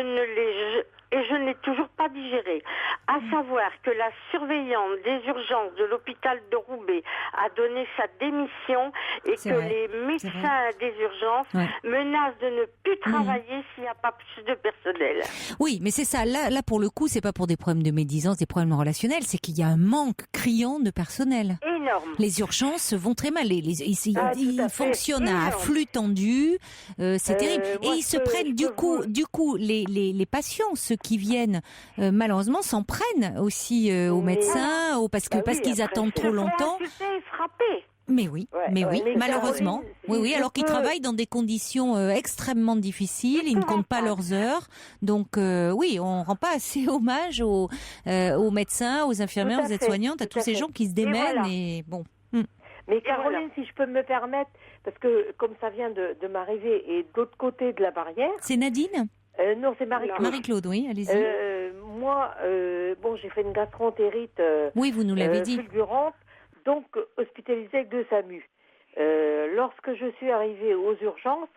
ne l'ai toujours pas digéré. À savoir que la surveillante des urgences de l'hôpital de Roubaix a donné sa démission et que les médecins des urgences menacent de ne plus travailler s'il n'y a pas plus de personnel. Oui, mais c'est ça. Là, pour le coup, c'est pas pour des problèmes de médisance, des problèmes relationnels, c'est qu'il y a un manque criant de personnel. Énorme. Les urgences vont très mal. Ils fonctionnent à flux tendu. C'est terrible. Et ils se prennent du coup, les patients, ceux qui viennent, malheureusement, s'en prennent aussi aux médecins, parce qu'ils attendent trop longtemps. Mais oui, malheureusement. Oui, alors qu'ils travaillent dans des conditions extrêmement difficiles, ils ne comptent pas leurs heures. Donc oui, on rend pas assez hommage aux médecins, aux infirmières, aux aides-soignantes, à tous ces gens qui se démènent et bon. Mais Caroline, si je peux me permettre, parce que comme ça vient de m'arriver et de l'autre côté de la barrière... C'est Nadine ? Non, c'est Marie-Claude. Marie-Claude, oui, allez-y. Moi, j'ai fait une gastroentérite oui, vous nous l'avez dit. fulgurante, donc hospitalisée avec 2 SAMU. Lorsque je suis arrivée aux urgences,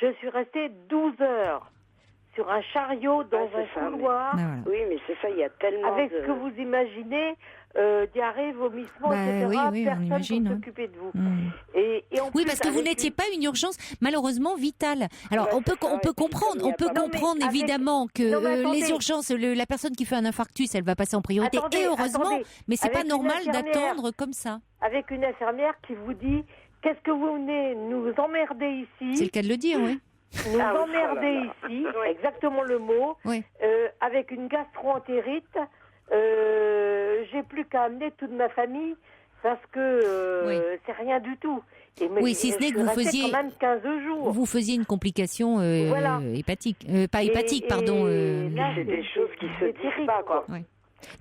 je suis restée 12 heures sur un chariot dans un couloir. Oui, mais c'est ça, il y a tellement avec ce que vous imaginez, diarrhée, vomissement, etc. Personne pour s'occuper de vous. Et en plus, parce que vous n'étiez pas une urgence malheureusement vitale. Alors on peut comprendre évidemment que les urgences, la personne qui fait un infarctus, elle va passer en priorité. Et heureusement, mais c'est pas normal d'attendre comme ça. Avec une infirmière qui vous dit, qu'est-ce que vous venez nous emmerder ici ? C'est le cas de le dire, oui. Nous emmerder ici, exactement le mot, avec une gastroentérite. J'ai plus qu'à amener toute ma famille parce que c'est rien du tout. Et si ce n'est que vous faisiez quand même 15 jours. Vous faisiez une complication hépatique, pas hépatique, pardon. Là, c'est des choses qui se disent pas, quoi. Ouais.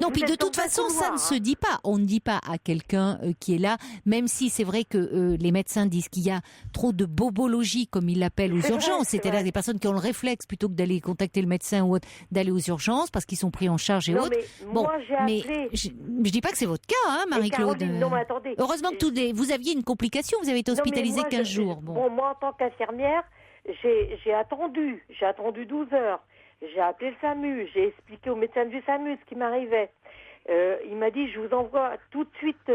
Non, puis de toute façon, ça ne se dit pas. On ne dit pas à quelqu'un qui est là, même si c'est vrai que les médecins disent qu'il y a trop de bobologie, comme ils l'appellent, aux urgences. C'est-à-dire des personnes qui ont le réflexe, plutôt que d'aller contacter le médecin ou autre, d'aller aux urgences parce qu'ils sont pris en charge et autres. Mais je dis pas que c'est votre cas, hein, Marie-Claude. Non, mais attendez. Heureusement que vous aviez une complication, vous avez été hospitalisée 15 jours. Moi, en tant qu'infirmière, j'ai attendu 12 heures. J'ai appelé le SAMU, j'ai expliqué au médecin du SAMU ce qui m'arrivait. Il m'a dit, je vous envoie tout de suite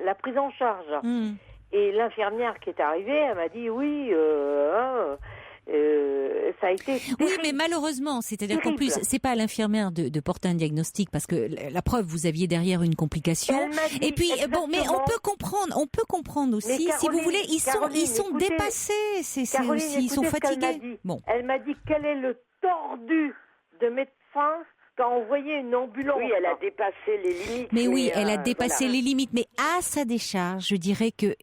la prise en charge. Et l'infirmière qui est arrivée, elle m'a dit, ça a été terrible. Oui, mais malheureusement, c'est-à-dire qu'en plus, c'est pas à l'infirmière de porter un diagnostic parce que la preuve, vous aviez derrière une complication. Et puis mais on peut comprendre aussi, Caroline, si vous voulez, ils sont dépassés, ils sont fatigués. Elle m'a dit quel est le tordu de médecin qui a envoyé une ambulance. Oui, elle a dépassé les limites. Mais oui, elle a dépassé les limites. Mais à sa décharge, je dirais que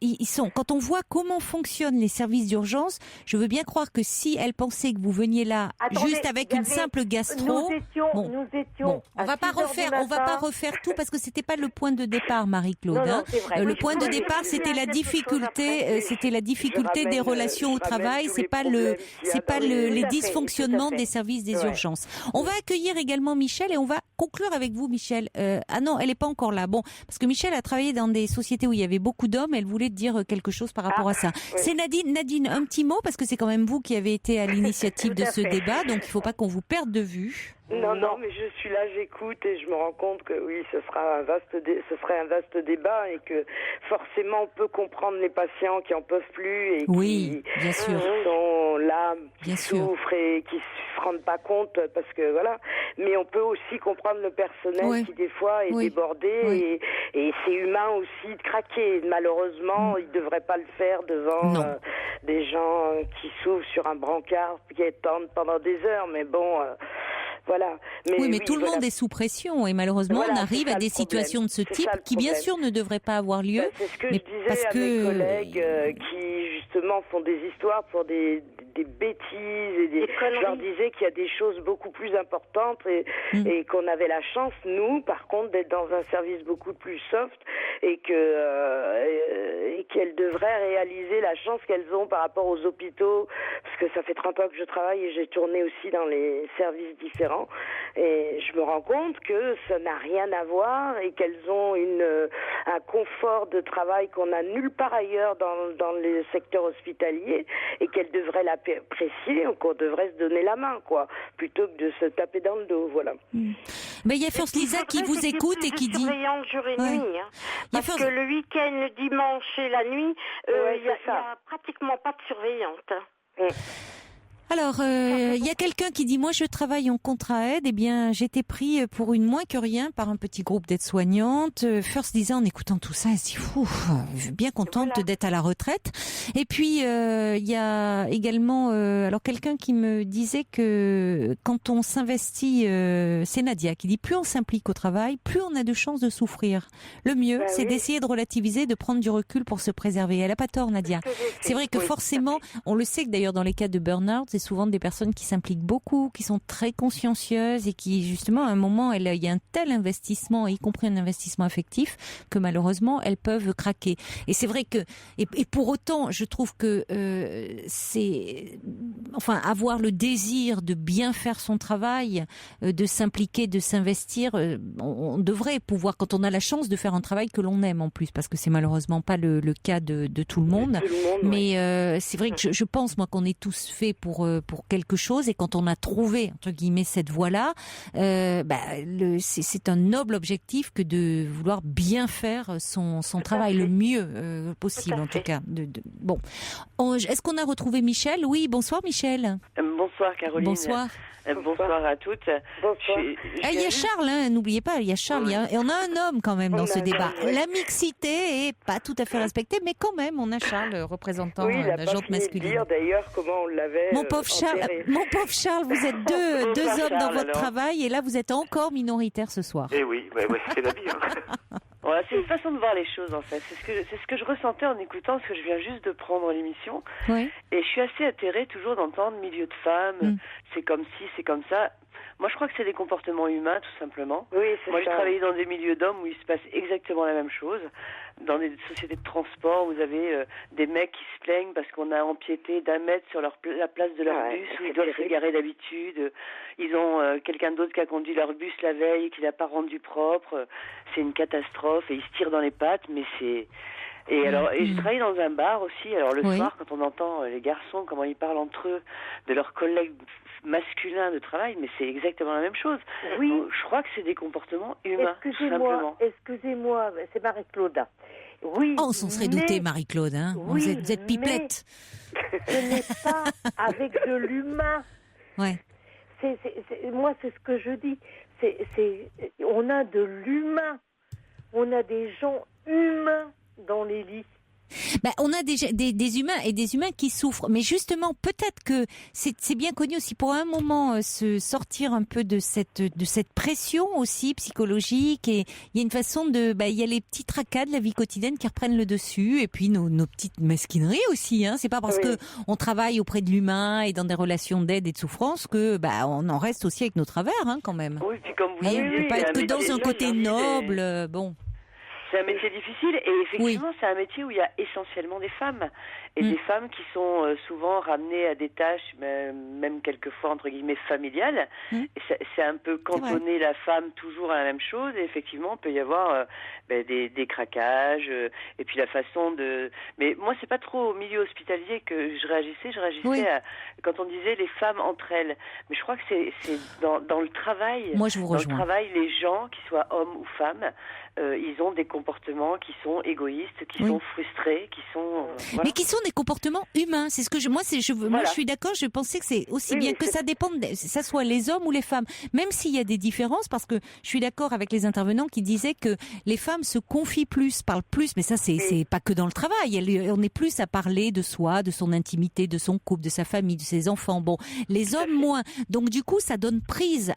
quand on voit comment fonctionnent les services d'urgence, je veux bien croire que si elle pensait que vous veniez là juste avec une simple gastro, nous étions. On va pas refaire tout parce que c'était pas le point de départ, Marie-Claude. Le point de départ, c'était la difficulté, des relations au travail. C'est pas les dysfonctionnements des services des urgences. On va accueillir également Michel Michel et on va conclure avec vous, Michel. Ah non, elle n'est pas encore là. Bon, parce que Michel a travaillé dans des sociétés où il y avait beaucoup d'hommes. Elle voulait dire quelque chose par rapport à ça. Oui. C'est Nadine. Nadine, un petit mot, parce que c'est quand même vous qui avez été à l'initiative de ce débat, donc il ne faut pas qu'on vous perde de vue. Non, mais je suis là, j'écoute et je me rends compte que oui, ce serait un vaste débat et que forcément on peut comprendre les patients qui en peuvent plus et qui bien sûr. sont là, qui souffrent et qui se rendent pas compte parce que voilà. Mais on peut aussi comprendre le personnel qui des fois est débordé et c'est humain aussi de craquer. Malheureusement, il devrait pas le faire devant des gens qui souffrent sur un brancard qui attendent pendant des heures. Mais bon. Voilà. Mais tout le monde est sous pression et malheureusement on arrive à des situations de ce type qui bien sûr ne devraient pas avoir lieu. C'est ce que je disais à mes collègues qui justement font des histoires pour des bêtises et je leur disais qu'il y a des choses beaucoup plus importantes et qu'on avait la chance, nous, par contre, d'être dans un service beaucoup plus soft et qu'elles devraient réaliser la chance qu'elles ont par rapport aux hôpitaux, parce que ça fait 30 ans que je travaille et j'ai tourné aussi dans les services différents et je me rends compte que ça n'a rien à voir et qu'elles ont un confort de travail qu'on n'a nulle part ailleurs dans les secteurs hospitaliers et qu'elles devraient l'apprécier, qu'on devrait se donner la main, quoi, plutôt que de se taper dans le dos, voilà. Mais il y a First Lisa qui vous écoute et qui dit... surveillante jour et nuit, hein, parce que le week-end, le dimanche et la nuit, il y a pratiquement pas de surveillante. Alors, il y a quelqu'un qui dit, moi je travaille en contrat aide, eh bien j'étais pris pour une moins que rien par un petit groupe d'aides-soignantes. First disait en écoutant tout ça, elle se dit, bien contente d'être à la retraite. Et puis il y a également alors quelqu'un qui me disait que quand on s'investit, c'est Nadia qui dit, plus on s'implique au travail, plus on a de chances de souffrir. Le mieux, c'est d'essayer de relativiser, de prendre du recul pour se préserver. Elle a pas tort, Nadia. C'est vrai que forcément, on le sait que d'ailleurs dans les cas de burn-out, c'est souvent des personnes qui s'impliquent beaucoup, qui sont très consciencieuses et qui, justement, à un moment, il y a un tel investissement, y compris un investissement affectif, que malheureusement, elles peuvent craquer. Et c'est vrai que, et pour autant, je trouve que avoir le désir de bien faire son travail, de s'impliquer, de s'investir, on devrait pouvoir, quand on a la chance de faire un travail que l'on aime en plus, parce que c'est malheureusement pas le cas de tout le monde. Mais c'est vrai que je pense, moi, qu'on est tous faits pour quelque chose et quand on a trouvé entre guillemets cette voie-là, c'est un noble objectif que de vouloir bien faire son travail le mieux possible en tout cas. Bon, est-ce qu'on a retrouvé Michel? Oui, bonsoir Michel. Bonsoir Caroline. Bonsoir. Bonsoir à toutes. Bonsoir. Il y a Charles, n'oubliez pas, il y a Charles. Et on a un homme quand même dans ce débat. La mixité est pas tout à fait respectée, mais quand même, on a Charles, représentant la jante masculine. Dire d'ailleurs comment on l'avait. Mon pauvre Charles, vous êtes deux hommes dans votre travail et là vous êtes encore minoritaire ce soir. Eh oui, c'est la vie. Voilà, c'est une façon de voir les choses en fait. C'est ce que je ressentais en écoutant, parce que je viens juste de prendre l'émission. Oui. Et je suis assez atterrée toujours d'entendre milieu de femmes, c'est comme ci, c'est comme ça. Moi, je crois que c'est des comportements humains, tout simplement. Oui, c'est Moi, j'ai travaillé dans des milieux d'hommes où il se passe exactement la même chose. Dans des sociétés de transport, vous avez des mecs qui se plaignent parce qu'on a empiété d'1 mètre sur la place de leur bus où ils doivent se garer d'habitude. Ils ont quelqu'un d'autre qui a conduit leur bus la veille et qui l'a pas rendu propre. C'est une catastrophe et ils se tirent dans les pattes, mais c'est... Et j'ai travaillé dans un bar aussi. Alors le soir, quand on entend les garçons, comment ils parlent entre eux, de leurs collègues masculins de travail, mais c'est exactement la même chose. Oui. Donc, je crois que c'est des comportements humains, tout simplement. Excusez-moi, c'est Marie-Claude. Oui. On s'en serait douté, Marie-Claude. Oui, vous êtes pipelette. Ce n'est pas avec de l'humain. Ouais. Moi, c'est ce que je dis. On a de l'humain. On a des gens humains dans les lits. On a des humains et des humains qui souffrent, mais justement peut-être que c'est bien connu aussi pour un moment se sortir un peu de cette pression aussi psychologique, et il y a une façon il y a les petits tracas de la vie quotidienne qui reprennent le dessus, et puis nos petites mesquineries aussi, c'est pas parce que on travaille auprès de l'humain et dans des relations d'aide et de souffrance que on en reste aussi avec nos travers quand même. Oui, puis comme vous dites, pas être que dans un côté noble, bon. C'est un métier difficile et effectivement, c'est un métier où il y a essentiellement des femmes. Et des femmes qui sont souvent ramenées à des tâches, même quelquefois, entre guillemets, familiales. Et c'est un peu cantonner la femme toujours à la même chose. Et effectivement, il peut y avoir des craquages. Et puis la façon de... Mais moi, c'est pas trop au milieu hospitalier que je réagissais. Quand on disait les femmes entre elles. Mais je crois que c'est dans le travail. Moi, je vous rejoins. Dans le travail, les gens, qu'ils soient hommes ou femmes, ils ont des comportements qui sont égoïstes, qui sont frustrés, qui sont... Mais qui sont des comportements humains. C'est ce que moi, je suis d'accord, je pensais que c'est aussi bien que ça dépende, ça soit les hommes ou les femmes. Même s'il y a des différences, parce que je suis d'accord avec les intervenants qui disaient que les femmes se confient plus, parlent plus, mais ça, c'est pas que dans le travail. On est plus à parler de soi, de son intimité, de son couple, de sa famille, de ses enfants. Bon, les hommes moins. Donc, du coup, ça donne prise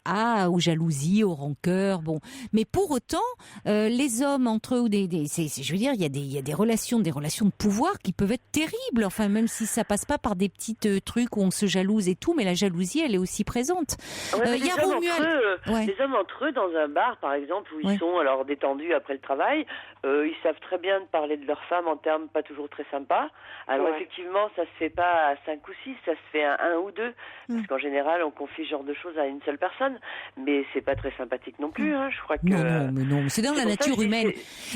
aux jalousies, aux rancœurs. Bon. Mais pour autant, les hommes entre eux, je veux dire, il y a des relations de pouvoir qui peuvent être terribles. Enfin, même si ça passe pas par des petits trucs où on se jalouse et tout, mais la jalousie, elle est aussi présente. Il y a les hommes entre eux dans un bar, par exemple, où ils sont alors détendus après le travail, ils savent très bien de parler de leur femme en termes pas toujours très sympas. Alors effectivement, ça se fait pas à 5 ou 6, ça se fait à 1 ou 2, parce qu'en général, on confie ce genre de choses à une seule personne, mais c'est pas très sympathique non plus. Je crois que non, c'est dans la nature humaine.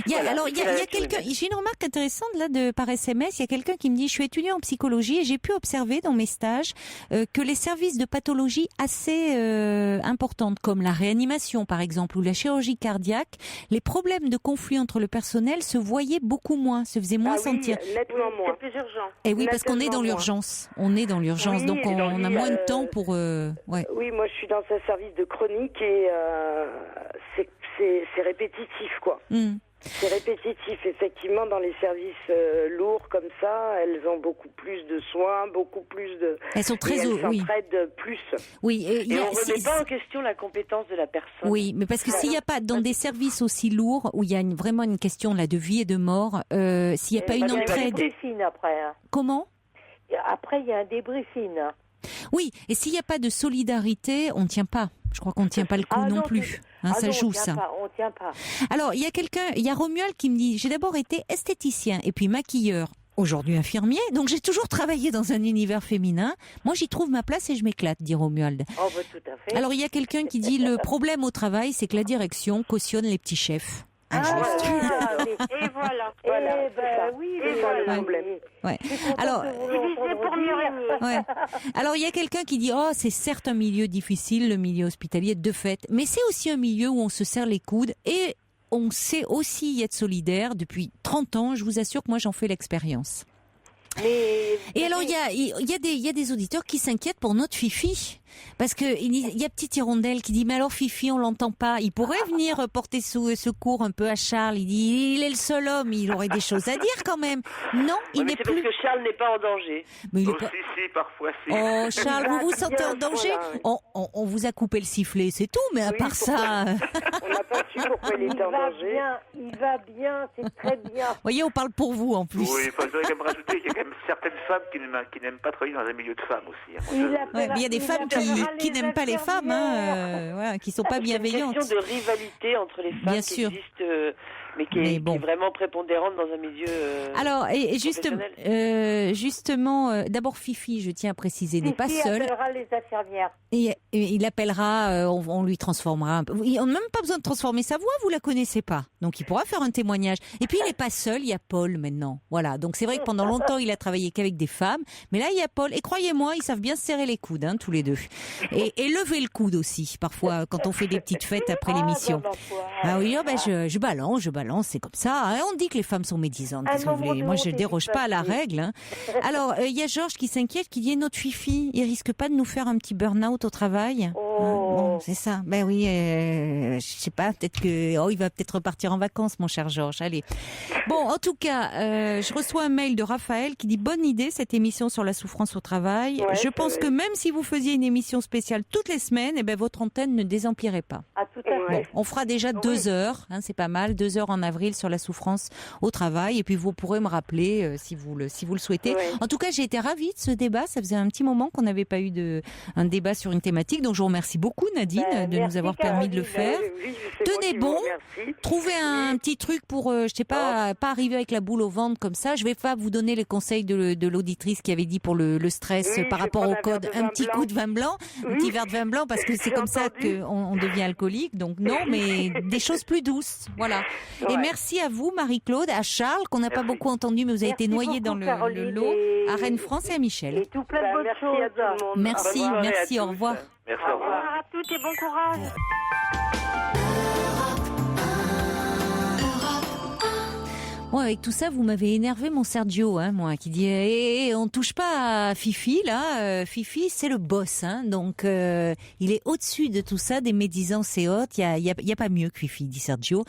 Il y a quelqu'un. J'ai une remarque intéressante là par SMS. Il y a quelqu'un qui me dit: je suis étudiant en psychologie et j'ai pu observer dans mes stages que les services de pathologie assez importantes, comme la réanimation par exemple ou la chirurgie cardiaque, les problèmes de conflit entre le personnel se voyaient beaucoup moins, se faisaient moins sentir. Nettement moins. C'est plus urgent. Et oui, parce qu'on est dans l'urgence. On est dans l'urgence, donc on a moins de temps pour. Oui, moi je suis dans un service de chronique et c'est répétitif, quoi. C'est répétitif, effectivement, dans les services lourds comme ça, elles ont beaucoup plus de soins, beaucoup plus de... Elles sont très... elles s'entraident plus. Oui, et on ne remet pas en question la compétence de la personne. Oui, mais parce que s'il n'y a pas, dans des services aussi lourds, où il y a vraiment une question là de vie et de mort, s'il n'y a pas une entraide... Il y a un débriefing après. Comment ? Après, il y a un débriefing. Oui, et s'il n'y a pas de solidarité, on ne tient pas. Je crois qu'on ne tient pas le coup non plus. Ça joue, ça. On tient pas. Alors, il y a Romuald qui me dit: j'ai d'abord été esthéticien et puis maquilleur. Aujourd'hui infirmier, donc j'ai toujours travaillé dans un univers féminin. Moi, j'y trouve ma place et je m'éclate, dit Romuald. Oh, bah, tout à fait. Alors, il y a quelqu'un qui dit: le problème au travail, c'est que la direction cautionne les petits chefs. Et voilà. Le problème. Ouais. Alors, diviser pour mieux régner. Ouais. Alors, il y a quelqu'un qui dit: oh, c'est certes un milieu difficile, le milieu hospitalier, de fait, mais c'est aussi un milieu où on se serre les coudes et on sait aussi y être solidaire. Depuis 30 ans, je vous assure que moi, j'en fais l'expérience. Et alors, il y a des auditeurs qui s'inquiètent pour notre Fifi. Parce que il y a petite hirondelle qui dit: mais alors Fifi, on l'entend pas. Il pourrait venir porter secours un peu à Charles. Il dit: il est le seul homme, il aurait des choses à dire quand même. Non, il n'est plus. Parce que Charles n'est pas en danger. Mais il est pas... Si, parfois si. Oh Charles, vous vous sentez en danger? On vous a coupé le sifflet, c'est tout. Mais à part ça, on n'a pas su pourquoi il était en danger. Il va bien, c'est très bien. Vous voyez, on parle pour vous en plus. Oui, il faudrait quand même rajouter qu'il y a quand même certaines femmes qui n'aiment pas travailler dans un milieu de femmes aussi. Il y a des femmes qui n'aiment pas les femmes, qui sont pas bienveillantes. C'est une question de rivalité entre les femmes qui existe, mais qui est vraiment prépondérante dans un milieu. Alors, et justement, d'abord Fifi, je tiens à préciser, n'est pas seul. Il appellera les infirmières. Et il appellera, on lui transformera un peu. On n'a même pas besoin de transformer sa voix, vous la connaissez pas. Donc il pourra faire un témoignage. Et puis il n'est pas seul, il y a Paul maintenant. Voilà. Donc c'est vrai que pendant longtemps il a travaillé qu'avec des femmes, mais là il y a Paul. Et croyez-moi, ils savent bien se serrer les coudes, tous les deux. Et lever le coude aussi, parfois quand on fait des petites fêtes après l'émission. Ah oui, je balance, c'est comme ça. On dit que les femmes sont médisantes. Moi je déroge pas à la règle. Alors il y a Georges qui s'inquiète, qui dit: notre Fifi, il risque pas de nous faire un petit burn-out au travail. Bon, c'est ça. Ben oui, je sais pas, peut-être que il va peut-être repartir en vacances, mon cher Georges. Allez. Bon, en tout cas, je reçois un mail de Raphaël qui dit: bonne idée cette émission sur la souffrance au travail. Ouais, je pense que même si vous faisiez une émission spéciale toutes les semaines, votre antenne ne désemplirait pas. Ah, tout à fait. Bon, on fera déjà 2 heures, c'est pas mal, 2 heures en avril sur la souffrance au travail, et puis vous pourrez me rappeler si vous le souhaitez. Ouais. En tout cas, j'ai été ravie de ce débat. Ça faisait un petit moment qu'on n'avait pas eu un débat sur une thématique, donc je vous remercie merci beaucoup Nadine de nous avoir permis de le faire. Tenez bon, trouvez un petit truc pour, je sais pas arriver avec la boule au ventre comme ça. Je vais pas vous donner les conseils de l'auditrice qui avait dit pour le stress par rapport au code, un petit coup de vin blanc, un petit verre de vin blanc, parce que c'est comme ça qu'on devient alcoolique. Donc non, mais des choses plus douces. Voilà. Ouais. Et merci à vous Marie-Claude, à Charles, qu'on n'a pas beaucoup entendu, mais vous avez été noyé dans le lot, à Rennes France et à Michel. Et tout plein de bonnes choses. À tout le monde. Merci, au revoir. Merci, au revoir à toutes et bon courage. Bon, avec tout ça, vous m'avez énervé mon Sergio, moi, qui dit on touche pas à Fifi, là. Fifi, c'est le boss, donc il est au-dessus de tout ça, des médisances et autres. Il y a pas mieux que Fifi, dit Sergio.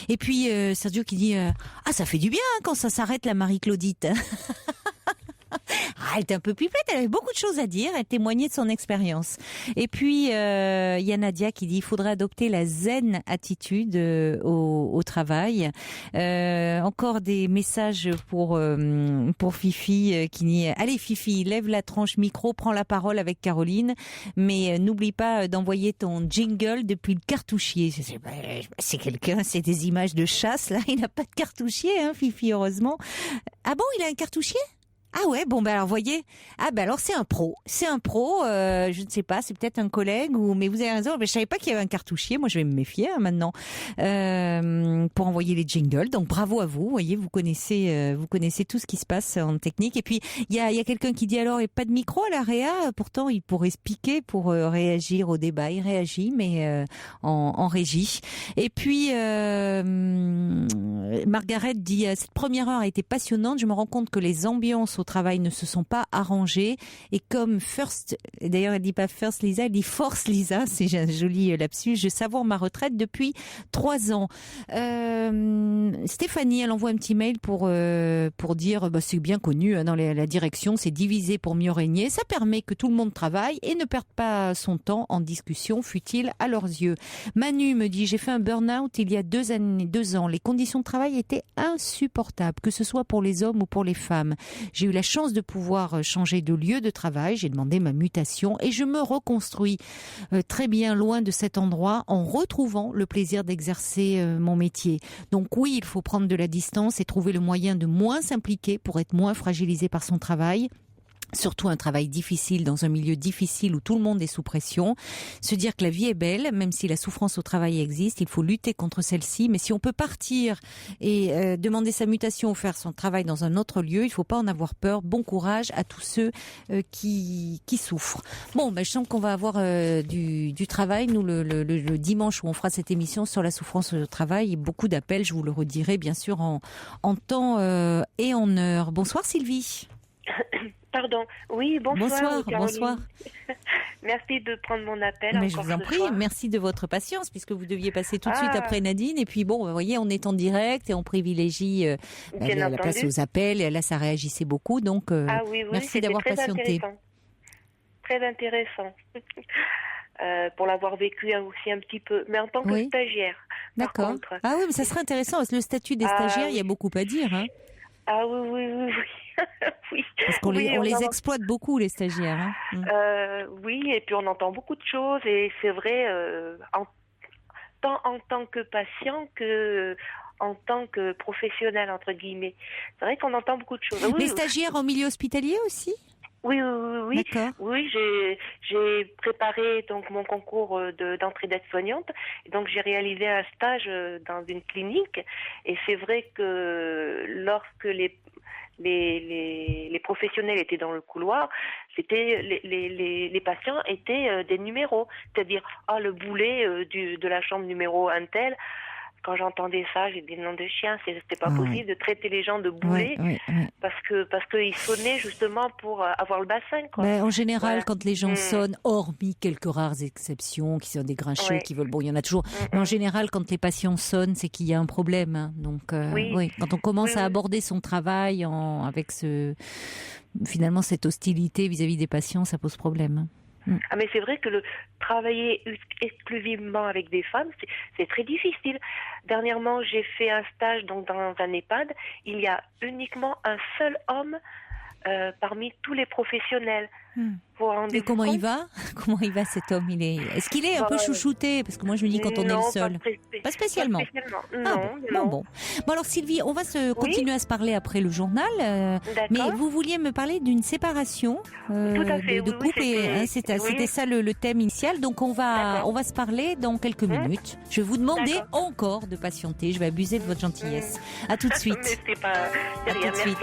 Et puis Sergio qui dit ça fait du bien quand ça s'arrête, la Marie-Claudite. Elle était un peu pipette, elle avait beaucoup de choses à dire, elle témoignait de son expérience. Et puis, il y a Nadia qui dit il faudrait adopter la zen attitude au travail. Encore des messages pour Fifi qui dit allez Fifi, lève la tranche micro, prends la parole avec Caroline, mais n'oublie pas d'envoyer ton jingle depuis le cartouchier. C'est quelqu'un, c'est des images de chasse, là, il n'a pas de cartouchier, Fifi, heureusement. Ah bon, il a un cartouchier ? Ah ouais, bon alors voyez, alors c'est un pro, je ne sais pas, c'est peut-être un collègue mais vous avez raison, mais je savais pas qu'il y avait un cartouchier, moi je vais me méfier maintenant pour envoyer les jingles. Donc bravo à vous, voyez, vous connaissez tout ce qui se passe en technique. Et puis il y a quelqu'un qui dit alors il n'y a pas de micro à la réa, pourtant il pourrait se piquer pour réagir au débat, il réagit mais en régie. Et puis Margaret dit cette première heure a été passionnante, je me rends compte que les ambiances au travail ne se sont pas arrangées et comme d'ailleurs elle dit pas First Lisa, elle dit Force Lisa, c'est un joli lapsus, je savoure ma retraite depuis 3 ans. Stéphanie, elle envoie un petit mail pour dire c'est bien connu dans la direction, c'est diviser pour mieux régner, ça permet que tout le monde travaille et ne perde pas son temps en discussion futile à leurs yeux. Manu me dit j'ai fait un burn-out il y a 2 ans, les conditions de travail étaient insupportables, que ce soit pour les hommes ou pour les femmes. J'ai eu la chance de pouvoir changer de lieu de travail, j'ai demandé ma mutation et je me reconstruis très bien loin de cet endroit en retrouvant le plaisir d'exercer mon métier. Donc oui, il faut prendre de la distance et trouver le moyen de moins s'impliquer pour être moins fragilisé par son travail. Surtout un travail difficile dans un milieu difficile où tout le monde est sous pression. Se dire que la vie est belle, même si la souffrance au travail existe, il faut lutter contre celle-ci. Mais si on peut partir et demander sa mutation ou faire son travail dans un autre lieu, il ne faut pas en avoir peur. Bon courage à tous ceux qui souffrent. Bon, je sens qu'on va avoir du travail. Nous, le dimanche où on fera cette émission sur la souffrance au travail, beaucoup d'appels, je vous le redirai bien sûr en temps et en heure. Bonsoir Sylvie. Pardon. Oui, bonsoir. Bonsoir. Merci de prendre mon appel. Mais je vous en prie, merci de votre patience puisque vous deviez passer tout de suite après Nadine. Et puis bon, vous voyez, on est en direct et on privilégie la place aux appels. Et là, ça réagissait beaucoup. Donc, merci d'avoir patienté. Très intéressant. Pour l'avoir vécu aussi un petit peu, mais en tant que stagiaire. D'accord. Ah oui, mais ça serait intéressant. Parce que le statut des stagiaires, il y a beaucoup à dire. Ah oui. Oui. Parce qu'on les exploite beaucoup, les stagiaires. Oui, et puis on entend beaucoup de choses, et c'est vrai, tant en tant que patient que en tant que professionnel, entre guillemets. C'est vrai qu'on entend beaucoup de choses. Les stagiaires en milieu hospitalier aussi ? Oui. D'accord. Oui, j'ai préparé donc mon concours d'entrée d'aide-soignante. Et donc j'ai réalisé un stage dans une clinique. Et c'est vrai que lorsque les professionnels étaient dans le couloir, c'était les patients étaient des numéros, c'est-à-dire le boulet de la chambre numéro un tel. Quand j'entendais ça, j'ai des noms de chiens. C'était pas possible de traiter les gens de boulets parce qu'ils sonnaient justement pour avoir le bassin. Quoi. En général, quand les gens sonnent, hormis quelques rares exceptions, qui sont des grincheux, qui veulent, il y en a toujours. Mais en général, quand les patients sonnent, c'est qu'il y a un problème. Donc, quand on commence à aborder son travail avec finalement cette hostilité vis-à-vis des patients, ça pose problème. Mais c'est vrai que travailler exclusivement avec des femmes, c'est très difficile. Dernièrement, j'ai fait un stage dans un EHPAD. Il y a uniquement un seul homme parmi tous les professionnels. Et comment il va? Comment il va cet homme? Est-ce qu'il est un peu chouchouté? Parce que moi je me dis quand on est le seul. Pas spécialement. Bon, alors Sylvie, on va continuer à se parler après le journal. Mais vous vouliez me parler d'une séparation de couple c'était ça le thème initial. Donc on va se parler dans quelques minutes. Je vais vous demander encore de patienter. Je vais abuser de votre gentillesse. À tout de suite. À tout de suite.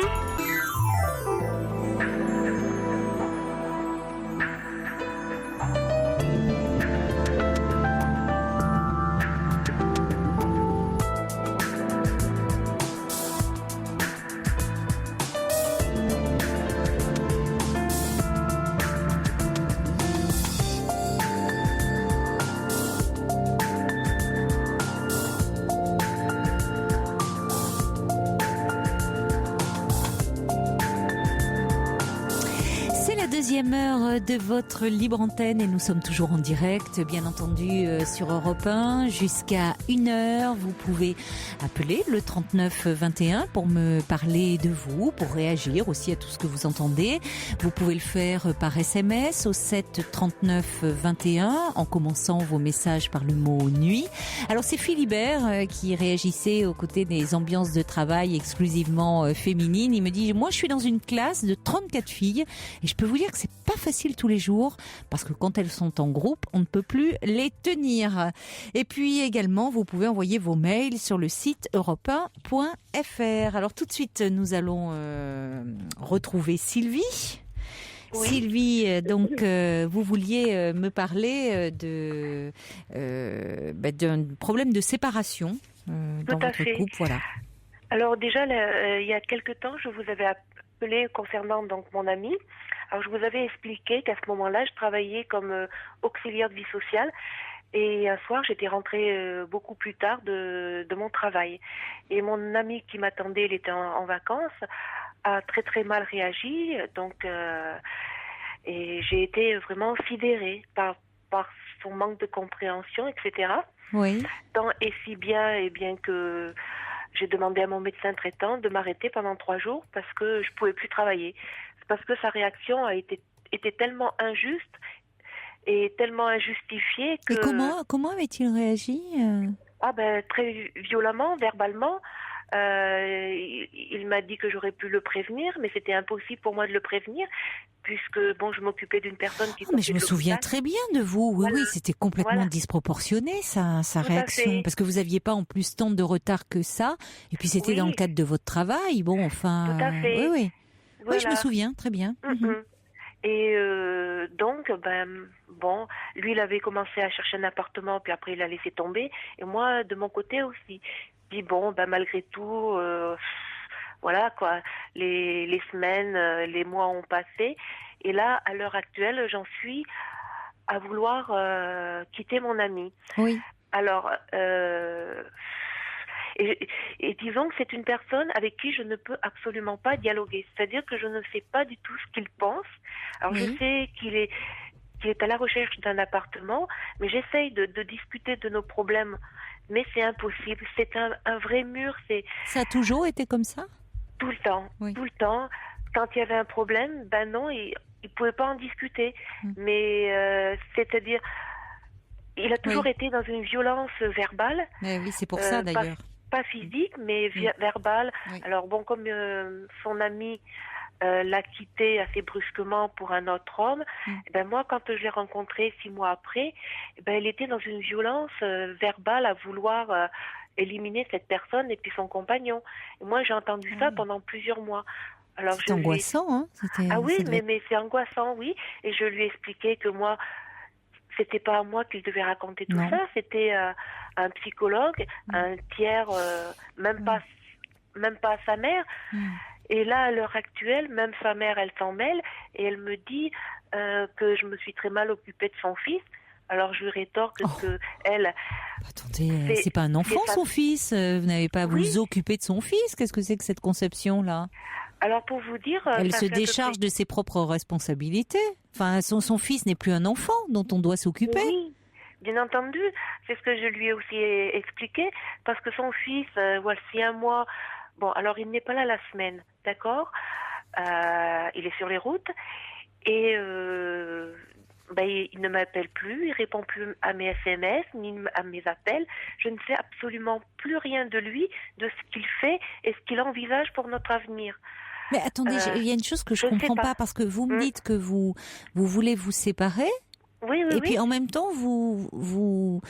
Deuxième heure de votre libre antenne et nous sommes toujours en direct, bien entendu, sur Europe 1 jusqu'à 1h. Vous pouvez appeler le 39 21 pour me parler de vous, pour réagir aussi à tout ce que vous entendez. Vous pouvez le faire par SMS au 7 39 21 en commençant vos messages par le mot nuit. Alors c'est Philibert qui réagissait aux côtés des ambiances de travail exclusivement féminines. Il me dit, moi je suis dans une classe de 34 filles et je peux vous dire que c'est pas facile tous les jours parce que quand elles sont en groupe, on ne peut plus les tenir. Et puis également, vous pouvez envoyer vos mails sur le site europe1.fr. Alors tout de suite, nous allons retrouver Sylvie. Oui. Sylvie, donc vous vouliez me parler d'un problème de séparation dans votre couple, voilà. Alors déjà, il y a quelque temps, je vous avais appelé concernant donc mon ami. Alors, je vous avais expliqué qu'à ce moment-là, je travaillais comme auxiliaire de vie sociale. Et un soir, j'étais rentrée beaucoup plus tard de mon travail. Et mon ami qui m'attendait, il était en vacances, a très très mal réagi. Donc, et j'ai été vraiment sidérée par son manque de compréhension, etc. Oui. Tant et si bien, et bien que j'ai demandé à mon médecin traitant de m'arrêter pendant 3 jours parce que je pouvais plus travailler. Parce que sa réaction était tellement injuste et tellement injustifiée que... Et comment avait-il réagi très violemment, verbalement. Il m'a dit que j'aurais pu le prévenir, mais c'était impossible pour moi de le prévenir, puisque je m'occupais d'une personne qui... mais je me souviens très bien de vous. Oui, oui, c'était complètement disproportionné sa réaction, parce que vous aviez pas en plus tant de retard que ça, et puis c'était dans le cadre de votre travail. Bon, enfin... Tout à fait. Oui. Voilà. Oui, je me souviens, très bien. Et donc, lui, il avait commencé à chercher un appartement, puis après, il a laissé tomber. Et moi, de mon côté aussi. Puis malgré tout, voilà, quoi. Les semaines, les mois ont passé. Et là, à l'heure actuelle, j'en suis à vouloir quitter mon ami. Oui. Alors... Et disons que c'est une personne avec qui je ne peux absolument pas dialoguer. C'est-à-dire que je ne sais pas du tout ce qu'il pense. Alors je sais qu'il est à la recherche d'un appartement, mais j'essaye de discuter de nos problèmes. Mais c'est impossible. C'est un vrai mur. Ça a toujours été comme ça ? Tout le temps. Oui. Tout le temps. Quand il y avait un problème, non, il ne pouvait pas en discuter. Mais c'est-à-dire... Il a toujours été dans une violence verbale. Oui, c'est pour ça d'ailleurs. Pas physique, mais verbale. Oui. Alors comme son ami l'a quitté assez brusquement pour un autre homme, moi, quand je l'ai rencontré 6 mois après, elle était dans une violence verbale à vouloir éliminer cette personne et puis son compagnon. Et moi, j'ai entendu ça pendant plusieurs mois. Alors, c'est angoissant, hein ? Ah oui, mais c'est angoissant, oui. Et je lui ai expliqué que moi... C'était pas à moi qu'il devait raconter tout ça, c'était un psychologue, un tiers, même pas à sa mère. Et là, à l'heure actuelle, même sa mère, elle s'en mêle et elle me dit que je me suis très mal occupée de son fils. Alors je lui rétorque que elle... Attendez, c'est pas un enfant son fils. Vous n'avez pas à vous occuper de son fils. Qu'est-ce que c'est que cette conception-là ? Alors pour vous dire... Elle se décharge de ses propres responsabilités. Enfin, son fils n'est plus un enfant dont on doit s'occuper. Oui, bien entendu. C'est ce que je lui ai aussi expliqué. Parce que son fils, voici un mois... Bon, alors il n'est pas là la semaine, d'accord ? il est sur les routes et il ne m'appelle plus, il répond plus à mes SMS ni à mes appels. Je ne sais absolument plus rien de lui, de ce qu'il fait et ce qu'il envisage pour notre avenir. Mais attendez, il y a une chose que je ne comprends pas parce que vous me dites que vous voulez vous séparer. Oui. Puis en même temps, vous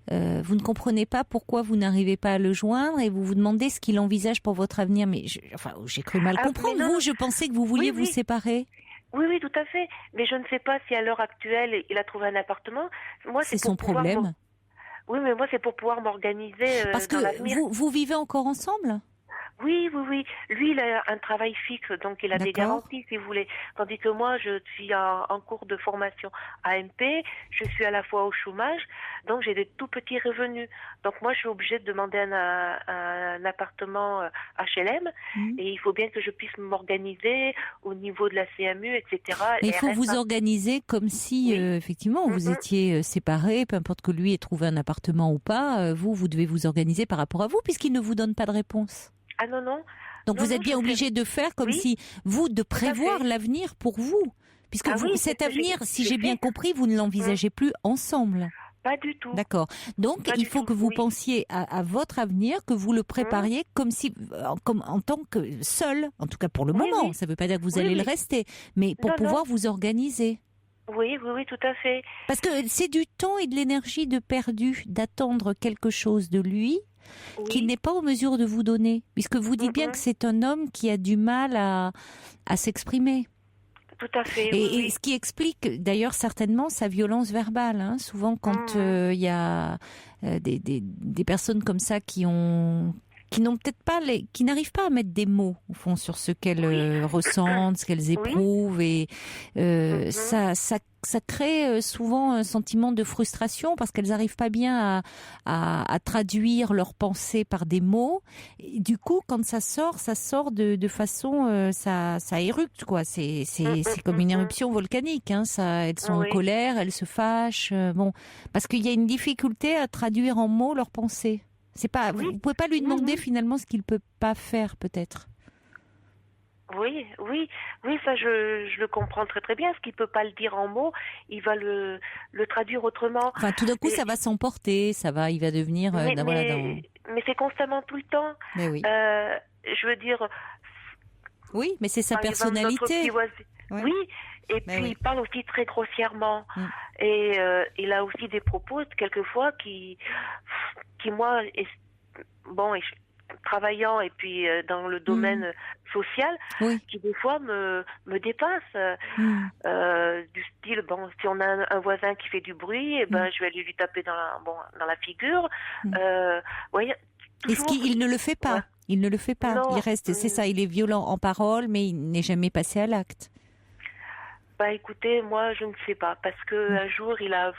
ne comprenez pas pourquoi vous n'arrivez pas à le joindre et vous vous demandez ce qu'il envisage pour votre avenir. Mais j'ai cru mal comprendre. Vous, je pensais que vous vouliez vous séparer. Oui, tout à fait. Mais je ne sais pas si à l'heure actuelle, il a trouvé un appartement. Moi, c'est son problème. Oui, mais moi, c'est pour pouvoir m'organiser parce que vous vivez encore ensemble? Oui. Lui, il a un travail fixe, donc il a des garanties, si vous voulez. Tandis que moi, je suis en cours de formation AMP, je suis à la fois au chômage, donc j'ai des tout petits revenus. Donc moi, je suis obligée de demander un appartement HLM, et il faut bien que je puisse m'organiser au niveau de la CMU, etc. Mais il faut vous organiser comme si, effectivement, vous étiez séparés, peu importe que lui ait trouvé un appartement ou pas, vous devez vous organiser par rapport à vous, puisqu'il ne vous donne pas de réponse. Ah non. Donc vous êtes bien obligé de faire comme si de prévoir l'avenir pour vous. Puisque cet avenir, si j'ai bien compris, vous ne l'envisagez plus ensemble. Pas du tout. D'accord. Donc il faut que vous pensiez à votre avenir, que vous le prépariez comme en tant que seul, en tout cas pour le moment. Ça ne veut pas dire que vous allez le rester, mais pour pouvoir vous organiser. Oui, tout à fait. Parce que c'est du temps et de l'énergie de perdu d'attendre quelque chose de lui qu'il n'est pas en mesure de vous donner, puisque vous dites bien que c'est un homme qui a du mal à s'exprimer. Tout à fait. Et ce qui explique d'ailleurs certainement sa violence verbale. Souvent quand il y a des personnes comme ça qui n'ont peut-être pas qui n'arrivent pas à mettre des mots au fond sur ce qu'elles ressentent, ce qu'elles éprouvent, et ça crée souvent un sentiment de frustration parce qu'elles n'arrivent pas bien à traduire leurs pensées par des mots. Et du coup, quand ça sort de façon, ça éructe, quoi. C'est comme une éruption volcanique. Elles sont en colère, elles se fâchent. Parce qu'il y a une difficulté à traduire en mots leurs pensées. Vous pouvez pas lui demander finalement ce qu'il peut pas faire, peut-être. Oui, ça je le comprends très très bien. Ce qu'il peut pas le dire en mots, il va le traduire autrement. Enfin, tout d'un coup, ça va s'emporter, il va devenir. Mais c'est constamment tout le temps. Mais oui. Je veux dire. Oui, mais c'est sa personnalité. Oui. Et puis il parle aussi très grossièrement. Et il a aussi des propos quelquefois qui moi, travaillant et puis dans le domaine social, qui des fois me dépassent. Du style, si on a un voisin qui fait du bruit, je vais aller lui taper dans la figure. Est-ce qu'il ne le fait pas? Il ne le fait pas. Non, il reste, c'est ça, il est violent en parole, mais il n'est jamais passé à l'acte. Écoutez, moi je ne sais pas, parce que un jour il a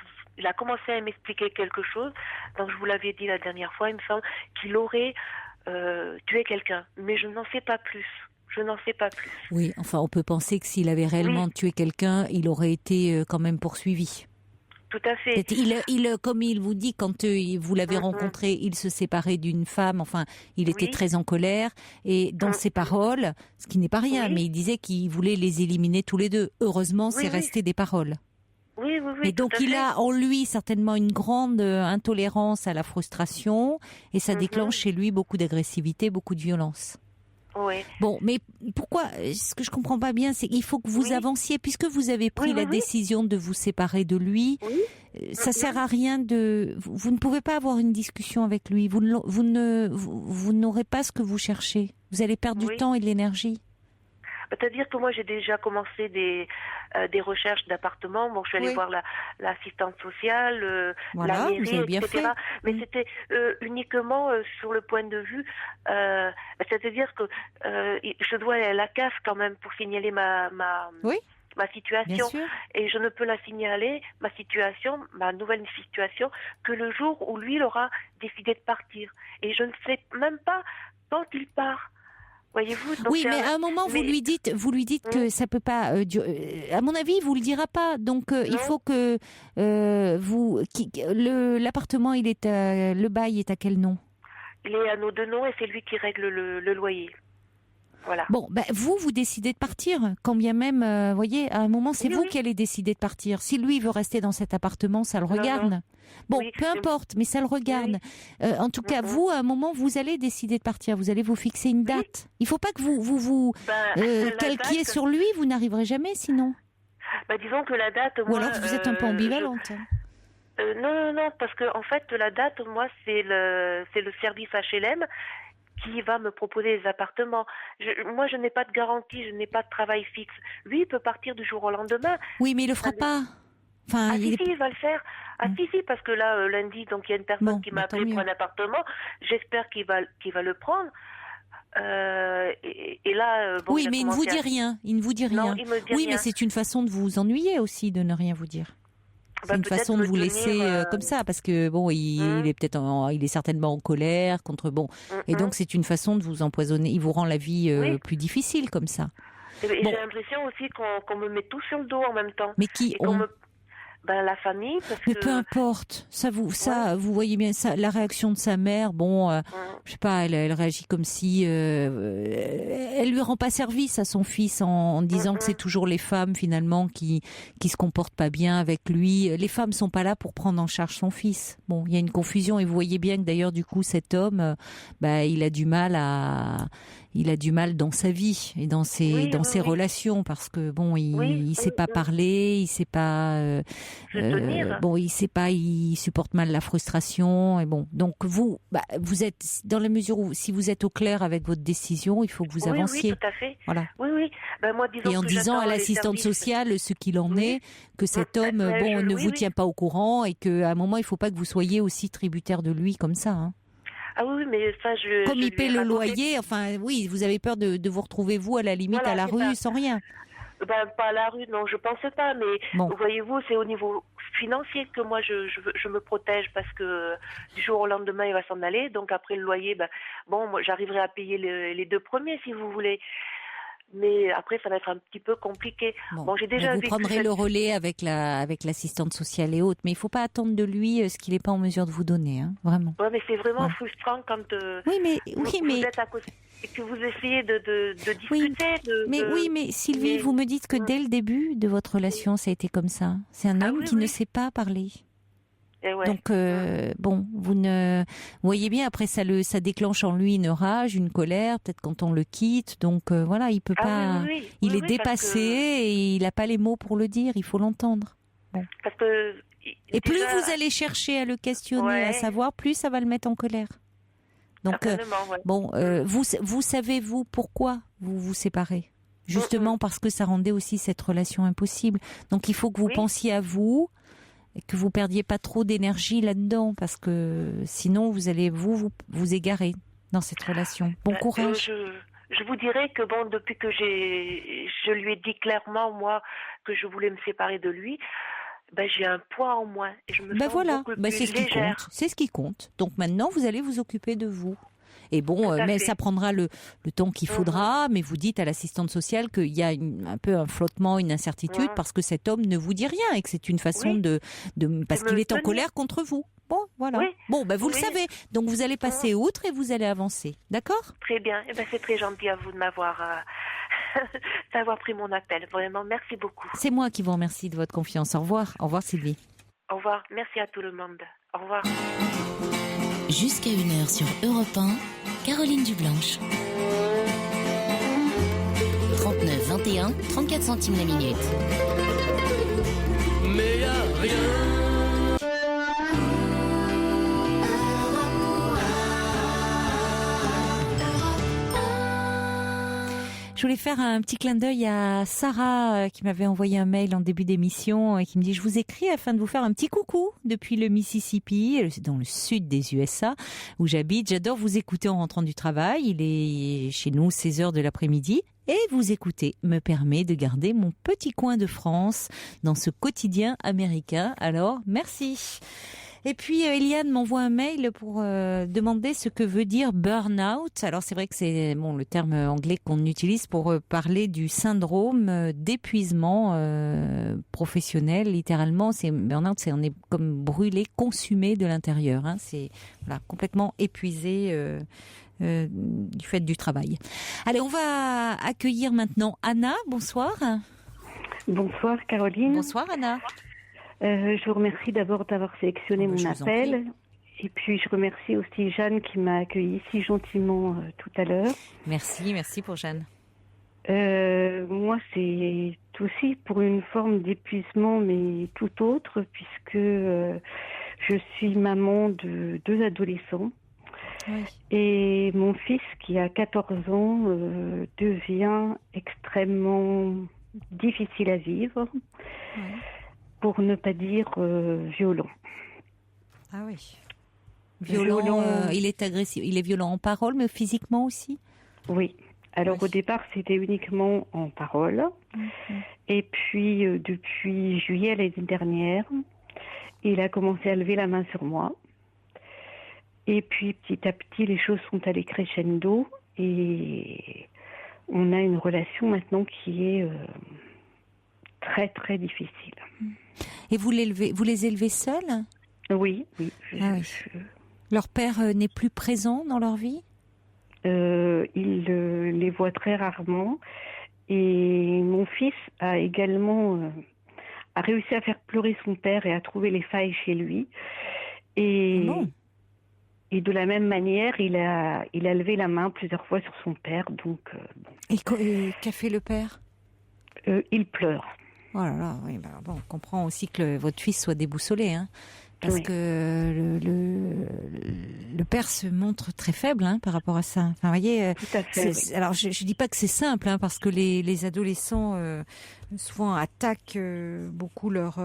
commencé à m'expliquer quelque chose. Donc je vous l'avais dit la dernière fois, il me semble qu'il aurait tué quelqu'un, mais je n'en sais pas plus. Oui, enfin on peut penser que s'il avait réellement tué quelqu'un, il aurait été quand même poursuivi. Tout à fait. Comme il vous dit, quand vous l'avez rencontré, il se séparait d'une femme, il était très en colère, et dans ses paroles, ce qui n'est pas rien, mais il disait qu'il voulait les éliminer tous les deux. Heureusement, c'est resté des paroles. Oui. Et donc il a en lui certainement une grande intolérance à la frustration, et ça déclenche chez lui beaucoup d'agressivité, beaucoup de violence. Oui. Bon, mais pourquoi? Ce que je comprends pas bien, c'est qu'il faut que vous avanciez, puisque vous avez pris la décision de vous séparer de lui. Ça sert à rien vous ne pouvez pas avoir une discussion avec lui. Vous n'aurez pas ce que vous cherchez. Vous allez perdre du temps et de l'énergie. C'est-à-dire que moi j'ai déjà commencé des recherches d'appartements. Je suis allée voir l'assistante sociale, la mairie, etc. Fait. Mais c'était uniquement sur le point de vue, c'est-à-dire que je dois aller à la CAF quand même pour signaler ma situation, et je ne peux la signaler, ma nouvelle situation, que le jour où lui il aura décidé de partir. Et je ne sais même pas quand il part. Voyez-vous, mais à un moment vous lui dites que ça peut pas à mon avis, il vous le dira pas. Donc il faut que l'appartement, le bail est à quel nom? Il est à nos deux noms et c'est lui qui règle le loyer. Voilà. Bon, vous décidez de partir, quand bien même, voyez, à un moment, c'est vous qui allez décider de partir. Si lui veut rester dans cet appartement, ça le regarde. Non. Bon, peu importe, mais ça le regarde. En tout cas, vous, à un moment, vous allez décider de partir. Vous allez vous fixer une date. Il ne faut pas que vous calquiez sur lui, vous n'arriverez jamais sinon. Disons que la date... Ou alors vous êtes un peu ambivalente. Non, parce que en fait, la date, moi, c'est le service HLM qui va me proposer les appartements. Moi, je n'ai pas de garantie, je n'ai pas de travail fixe. Lui, il peut partir du jour au lendemain. Oui, mais il le fera pas. Enfin, si, il va le faire. Si, parce que là, lundi, donc il y a une personne qui m'a appelé pour un appartement. J'espère qu'il va le prendre. Et là, oui, mais il ne vous dit rien. Il ne vous dit rien. Non, il me dit rien. Mais c'est une façon de vous ennuyer aussi, de ne rien vous dire. C'est une façon de vous laisser comme ça, parce que il est il est certainement en colère contre et donc c'est une façon de vous empoisonner. Il vous rend la vie plus difficile comme ça. J'ai l'impression aussi qu'on me met tout sur le dos en même temps. Mais qui la famille. Mais peu importe, vous voyez bien ça, la réaction de sa mère. Je sais pas, elle réagit comme si elle lui rend pas service à son fils en disant que c'est toujours les femmes finalement qui se comportent pas bien avec lui. Les femmes sont pas là pour prendre en charge son fils. Bon, il y a une confusion et vous voyez bien que d'ailleurs du coup cet homme, il a du mal dans sa vie et dans ses relations parce que il sait pas parler, il sait pas il supporte mal la frustration et donc vous êtes dans la mesure où si vous êtes au clair avec votre décision, il faut que vous avanciez. Oui, tout à fait. Voilà. Oui. Moi, disons et en disant à l'assistante sociale ce qu'il en est, que cet homme ne vous tient pas au courant et qu'à un moment il faut pas que vous soyez aussi tributaire de lui comme ça. Hein. Ah oui, mais ça, comme il paie le loyer, vous avez peur de vous retrouver, vous, à la limite, à la rue, sans rien. Pas à la rue, non, je pense pas, mais voyez-vous, c'est au niveau financier que moi, je me protège, parce que du jour au lendemain, il va s'en aller, donc après le loyer, moi, j'arriverai à payer les 2 premiers, si vous voulez. Mais après, ça va être un petit peu compliqué. J'ai déjà vous prendrez le relais avec l'assistante sociale et autres, mais il ne faut pas attendre de lui ce qu'il n'est pas en mesure de vous donner, hein, vraiment. Ouais, mais c'est vraiment frustrant quand vous êtes à côté et que vous essayez de discuter. Mais Sylvie, vous me dites que dès le début de votre relation, ça a été comme ça. C'est un homme qui ne sait pas parler. Donc vous voyez bien, après ça déclenche en lui une rage, une colère, peut-être quand on le quitte. Donc il peut pas, il est dépassé et il n'a pas les mots pour le dire. Il faut l'entendre. Parce que et plus vous allez chercher à le questionner, à savoir, plus ça va le mettre en colère. Donc vous savez pourquoi vous vous séparez. Justement parce que ça rendait aussi cette relation impossible. Donc il faut que vous pensiez à vous. Et que vous perdiez pas trop d'énergie là-dedans, parce que sinon vous allez vous égarer dans cette relation. Bon courage. Je vous dirais que depuis que je lui ai dit clairement, moi, que je voulais me séparer de lui, j'ai un poids en moins et je me sens beaucoup plus c'est légère. C'est ce qui compte. Donc maintenant vous allez vous occuper de vous. Et mais ça prendra le temps qu'il faudra, mais vous dites à l'assistante sociale qu'il y a un peu un flottement, une incertitude, parce que cet homme ne vous dit rien et que c'est une façon parce qu'il est en colère contre vous. Bon, voilà. Oui. Vous le savez. Donc vous allez passer outre et vous allez avancer. D'accord ? Très bien. C'est très gentil à vous de m'avoir d'avoir pris mon appel. Vraiment, merci beaucoup. C'est moi qui vous remercie de votre confiance. Au revoir. Au revoir Sylvie. Au revoir. Merci à tout le monde. Au revoir. Jusqu'à 1h sur Europe 1, Caroline Dublanche. 39 21 34 centimes la minute. Mais y a rien. Je voulais faire un petit clin d'œil à Sarah qui m'avait envoyé un mail en début d'émission et qui me dit « Je vous écris afin de vous faire un petit coucou depuis le Mississippi, dans le sud des USA où j'habite. J'adore vous écouter en rentrant du travail. Il est chez nous 16h de l'après-midi. Et vous écouter me permet de garder mon petit coin de France dans ce quotidien américain. Alors, merci !» Et puis Eliane m'envoie un mail pour demander ce que veut dire burn-out. Alors c'est vrai que c'est le terme anglais qu'on utilise pour parler du syndrome d'épuisement professionnel. Littéralement, c'est burn-out, on est comme brûlé, consumé de l'intérieur. Hein. C'est complètement épuisé du fait du travail. Allez, on va accueillir maintenant Anna. Bonsoir. Bonsoir Caroline. Bonsoir Anna. Je vous remercie d'abord d'avoir sélectionné mon appel. Et puis je remercie aussi Jeanne qui m'a accueillie si gentiment tout à l'heure. Merci pour Jeanne. Moi, c'est aussi pour une forme d'épuisement, mais tout autre, puisque je suis maman de 2 adolescents. Oui. Et mon fils, qui a 14 ans, devient extrêmement difficile à vivre, pour ne pas dire violent. Ah oui. Violent. Il est agressif. Il est violent en parole, mais physiquement aussi. Oui. Alors au départ, c'était uniquement en parole. Et puis depuis juillet l'année dernière, il a commencé à lever la main sur moi. Et puis petit à petit, les choses sont allées crescendo et on a une relation maintenant qui est très très difficile. Et vous les élevez seuls ? Oui. Leur père n'est plus présent dans leur vie ? Il les voit très rarement. Et mon fils a également a réussi à faire pleurer son père et à trouver les failles chez lui. Et de la même manière, il a levé la main plusieurs fois sur son père. Donc, Et qu'a fait le père ? Il pleure. Oh là là, oui, on comprend aussi que votre fils soit déboussolé, hein, parce que le père se montre très faible par rapport à ça. Enfin, vous voyez, tout à fait, alors je dis pas que c'est simple, parce que les adolescents souvent attaquent beaucoup leurs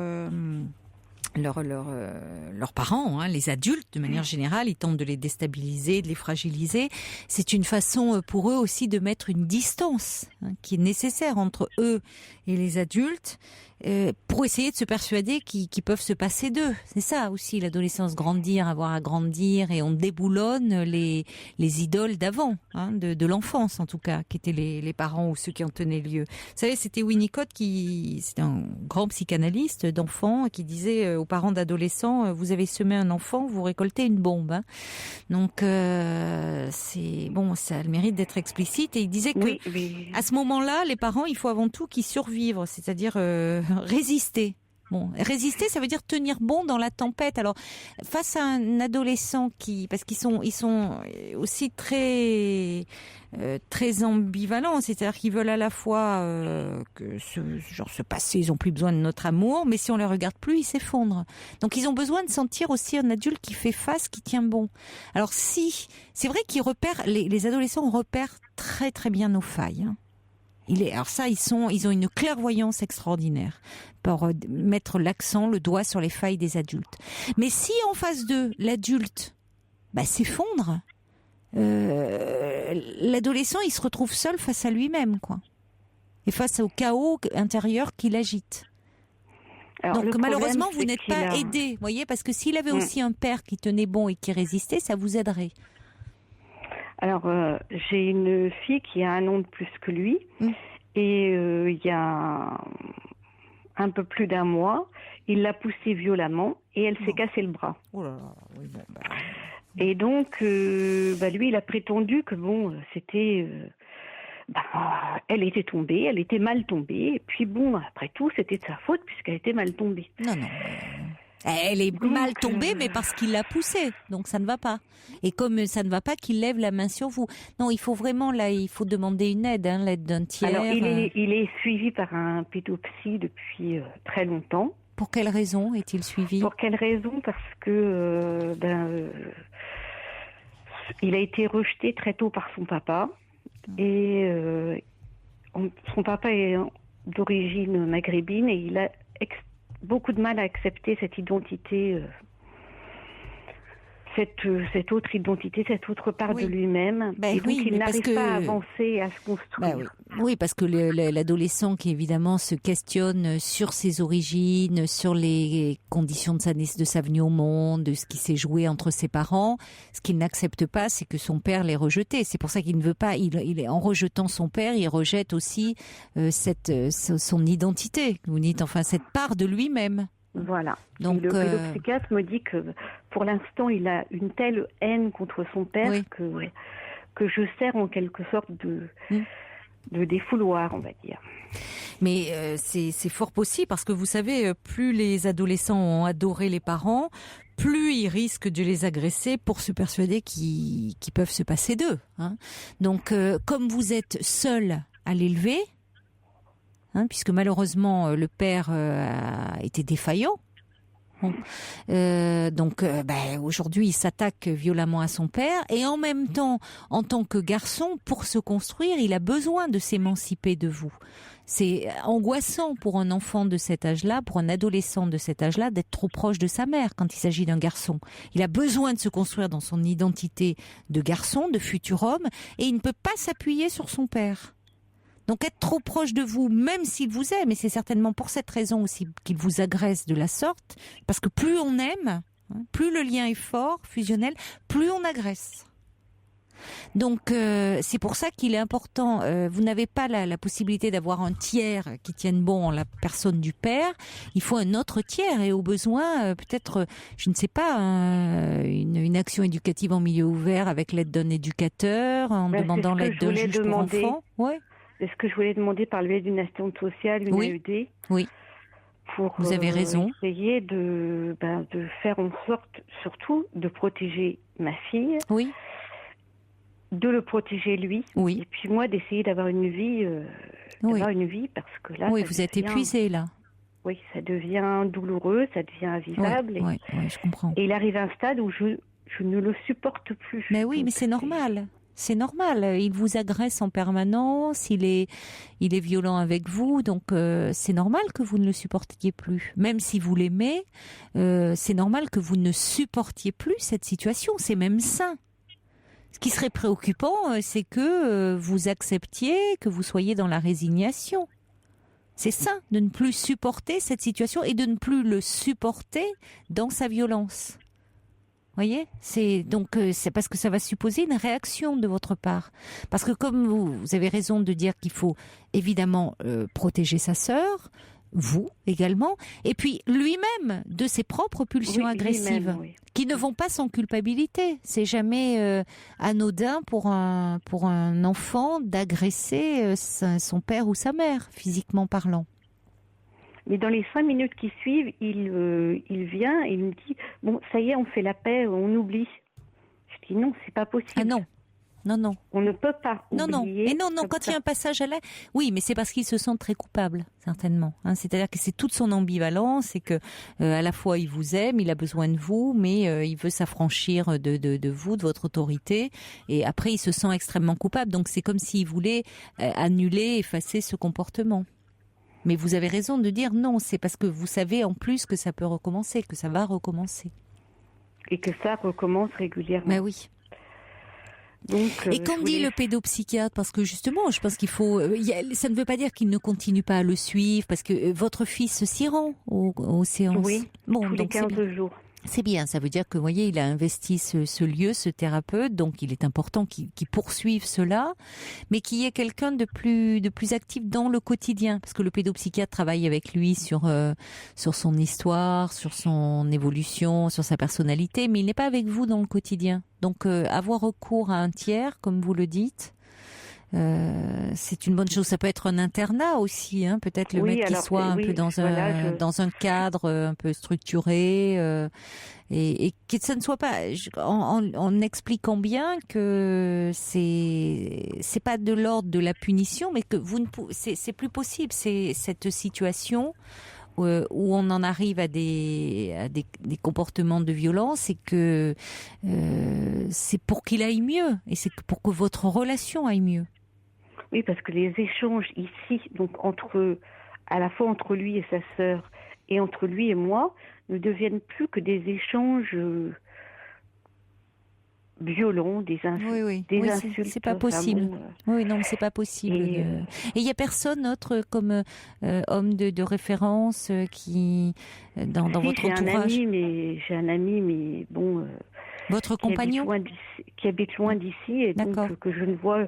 parents, les adultes de manière générale, ils tentent de les déstabiliser, de les fragiliser. C'est une façon pour eux aussi de mettre une distance qui est nécessaire entre eux et les adultes pour essayer de se persuader qu'ils peuvent se passer d'eux. C'est ça aussi l'adolescence, grandir, avoir à grandir, et on déboulonne les idoles d'avant, de l'enfance en tout cas, qui étaient les parents ou ceux qui en tenaient lieu. Vous savez, c'était Winnicott c'était un grand psychanalyste d'enfants qui disait aux parents d'adolescents, vous avez semé un enfant, vous récoltez une bombe. Donc c'est bon, ça a le mérite d'être explicite. Et il disait que à ce moment-là, les parents, il faut avant tout qu'ils survivent, c'est-à-dire résister. Bon, résister, ça veut dire tenir bon dans la tempête. Alors, face à un adolescent parce qu'ils sont aussi très ambivalents, c'est-à-dire qu'ils veulent à la fois que se passer, ils ont plus besoin de notre amour, mais si on les regarde plus, ils s'effondrent. Donc, ils ont besoin de sentir aussi un adulte qui fait face, qui tient bon. Alors, c'est vrai qu'ils repèrent, les adolescents repèrent très très bien nos failles. Alors ça, ils ont une clairvoyance extraordinaire pour mettre l'accent, le doigt sur les failles des adultes. Mais si en face d'eux, l'adulte s'effondre, l'adolescent, il se retrouve seul face à lui-même, quoi, et face au chaos intérieur qui l'agite. Alors, donc malheureusement, vous n'êtes pas aidé, voyez, parce que s'il avait aussi un père qui tenait bon et qui résistait, ça vous aiderait. Alors, j'ai une fille qui a 1 an de plus que lui, et il y a un peu plus d'1 mois, il l'a poussée violemment et elle s'est cassé le bras. Oh là là, oui, bon, Et donc, lui, il a prétendu que c'était... elle était tombée, elle était mal tombée, et puis après tout, c'était de sa faute puisqu'elle était mal tombée. Non. Elle est mal tombée, mais parce qu'il l'a poussée, donc ça ne va pas. Et comme ça ne va pas, qu'il lève la main sur vous. Non, il faut vraiment, il faut demander une aide, l'aide d'un tiers. Alors, il est suivi par un pédopsie depuis très longtemps. Pour quelle raison est-il suivi ? Pour quelle raison ? Parce que il a été rejeté très tôt par son papa. Et son papa est d'origine maghrébine et il a beaucoup de mal à accepter cette identité, cette autre identité, cette autre part de lui-même. Et donc il n'arrive pas à avancer, à se construire. Oui, parce que l'adolescent qui évidemment se questionne sur ses origines, sur les conditions de sa venue au monde, de ce qui s'est joué entre ses parents, ce qu'il n'accepte pas, c'est que son père l'ait rejeté. C'est pour ça qu'il ne veut pas, en rejetant son père, il rejette aussi son identité. Vous dites, enfin, cette part de lui-même. Voilà. Donc, le pédopsychiatre me dit que pour l'instant, il a une telle haine contre son père que je sers en quelque sorte de défouloir, on va dire. Mais c'est fort possible parce que vous savez, plus les adolescents ont adoré les parents, plus ils risquent de les agresser pour se persuader qu'ils peuvent se passer d'eux. Hein. Donc, comme vous êtes seul à l'élever, puisque malheureusement le père a été défaillant, donc aujourd'hui il s'attaque violemment à son père et en même temps, en tant que garçon, pour se construire, il a besoin de s'émanciper de vous. C'est angoissant pour un enfant de cet âge-là, pour un adolescent de cet âge-là, d'être trop proche de sa mère quand il s'agit d'un garçon. Il a besoin de se construire dans son identité de garçon, de futur homme, et il ne peut pas s'appuyer sur son père. Donc être trop proche de vous, même s'il vous aime, et c'est certainement pour cette raison aussi qu'il vous agresse de la sorte, parce que plus on aime, plus le lien est fort, fusionnel, plus on agresse. Donc c'est pour ça qu'il est important, vous n'avez pas la possibilité d'avoir un tiers qui tienne bon en la personne du père, il faut un autre tiers et au besoin peut-être, je ne sais pas, une action éducative en milieu ouvert avec l'aide d'un éducateur, en demandant l'aide d'un juge pour enfants. Ouais. C'est ce que je voulais demander par le biais d'une assistante sociale, une AED. Oui. Pour vous avez raison. Essayer de faire en sorte, surtout, de protéger ma fille. Oui. De le protéger lui. Oui. Et puis moi, d'essayer d'avoir une vie, parce que là. Oui, vous êtes épuisée là. Oui, ça devient douloureux, ça devient invivable. Oui, je comprends. Et il arrive à un stade où je ne le supporte plus. Mais oui, mais c'est normal. C'est normal, il vous agresse en permanence, il est violent avec vous, donc c'est normal que vous ne le supportiez plus. Même si vous l'aimez, c'est normal que vous ne supportiez plus cette situation, c'est même sain. Ce qui serait préoccupant, c'est que vous acceptiez, que vous soyez dans la résignation. C'est sain de ne plus supporter cette situation et de ne plus le supporter dans sa violence. Voyez, c'est parce que ça va supposer une réaction de votre part. Parce que comme vous avez raison de dire qu'il faut évidemment protéger sa sœur, vous également, et puis lui-même de ses propres pulsions agressives, qui ne vont pas sans culpabilité. C'est jamais anodin pour un enfant d'agresser son père ou sa mère, physiquement parlant. Mais dans les 5 minutes qui suivent, il vient et il me dit « Bon, ça y est, on fait la paix, on oublie. » Je dis « Non, c'est pas possible. » Ah non. Non. On ne peut pas oublier. Non, quand il y a un passage à l'acte, oui, mais c'est parce qu'il se sent très coupable, certainement. C'est-à-dire que c'est toute son ambivalence et que à la fois il vous aime, il a besoin de vous, mais il veut s'affranchir de vous, de votre autorité, et après il se sent extrêmement coupable. Donc c'est comme s'il voulait annuler, effacer ce comportement. Mais vous avez raison de dire non, c'est parce que vous savez en plus que ça peut recommencer, que ça va recommencer. Et que ça recommence régulièrement. Mais oui. Donc, et qu'en dit le pédopsychiatre? Parce que justement, je pense qu'il faut... ça ne veut pas dire qu'il ne continue pas à le suivre, parce que votre fils s'y rend aux séances. Oui, tous les 15 jours. C'est bien, ça veut dire que, vous voyez, il a investi ce lieu, ce thérapeute, donc il est important qu'il poursuive cela, mais qu'il y ait quelqu'un de plus actif dans le quotidien, parce que le pédopsychiatre travaille avec lui sur son histoire, sur son évolution, sur sa personnalité, mais il n'est pas avec vous dans le quotidien. Donc avoir recours à un tiers, comme vous le dites, c'est une bonne chose. Ça peut être un internat aussi, peut-être le mec qui soit un peu dans un cadre un peu structuré et que ça ne soit pas en expliquant bien que c'est pas de l'ordre de la punition, mais que c'est plus possible. C'est cette situation où on en arrive à des comportements de violence et que c'est pour qu'il aille mieux et c'est pour que votre relation aille mieux. Oui, parce que les échanges ici, donc à la fois entre lui et sa sœur et entre lui et moi, ne deviennent plus que des échanges violents, des insultes. Oui, c'est pas possible. Oui, non, c'est pas possible. Et il y a personne autre comme homme de référence qui dans votre entourage. J'ai un ami, mais bon. Votre compagnon qui habite loin d'ici et donc que je ne vois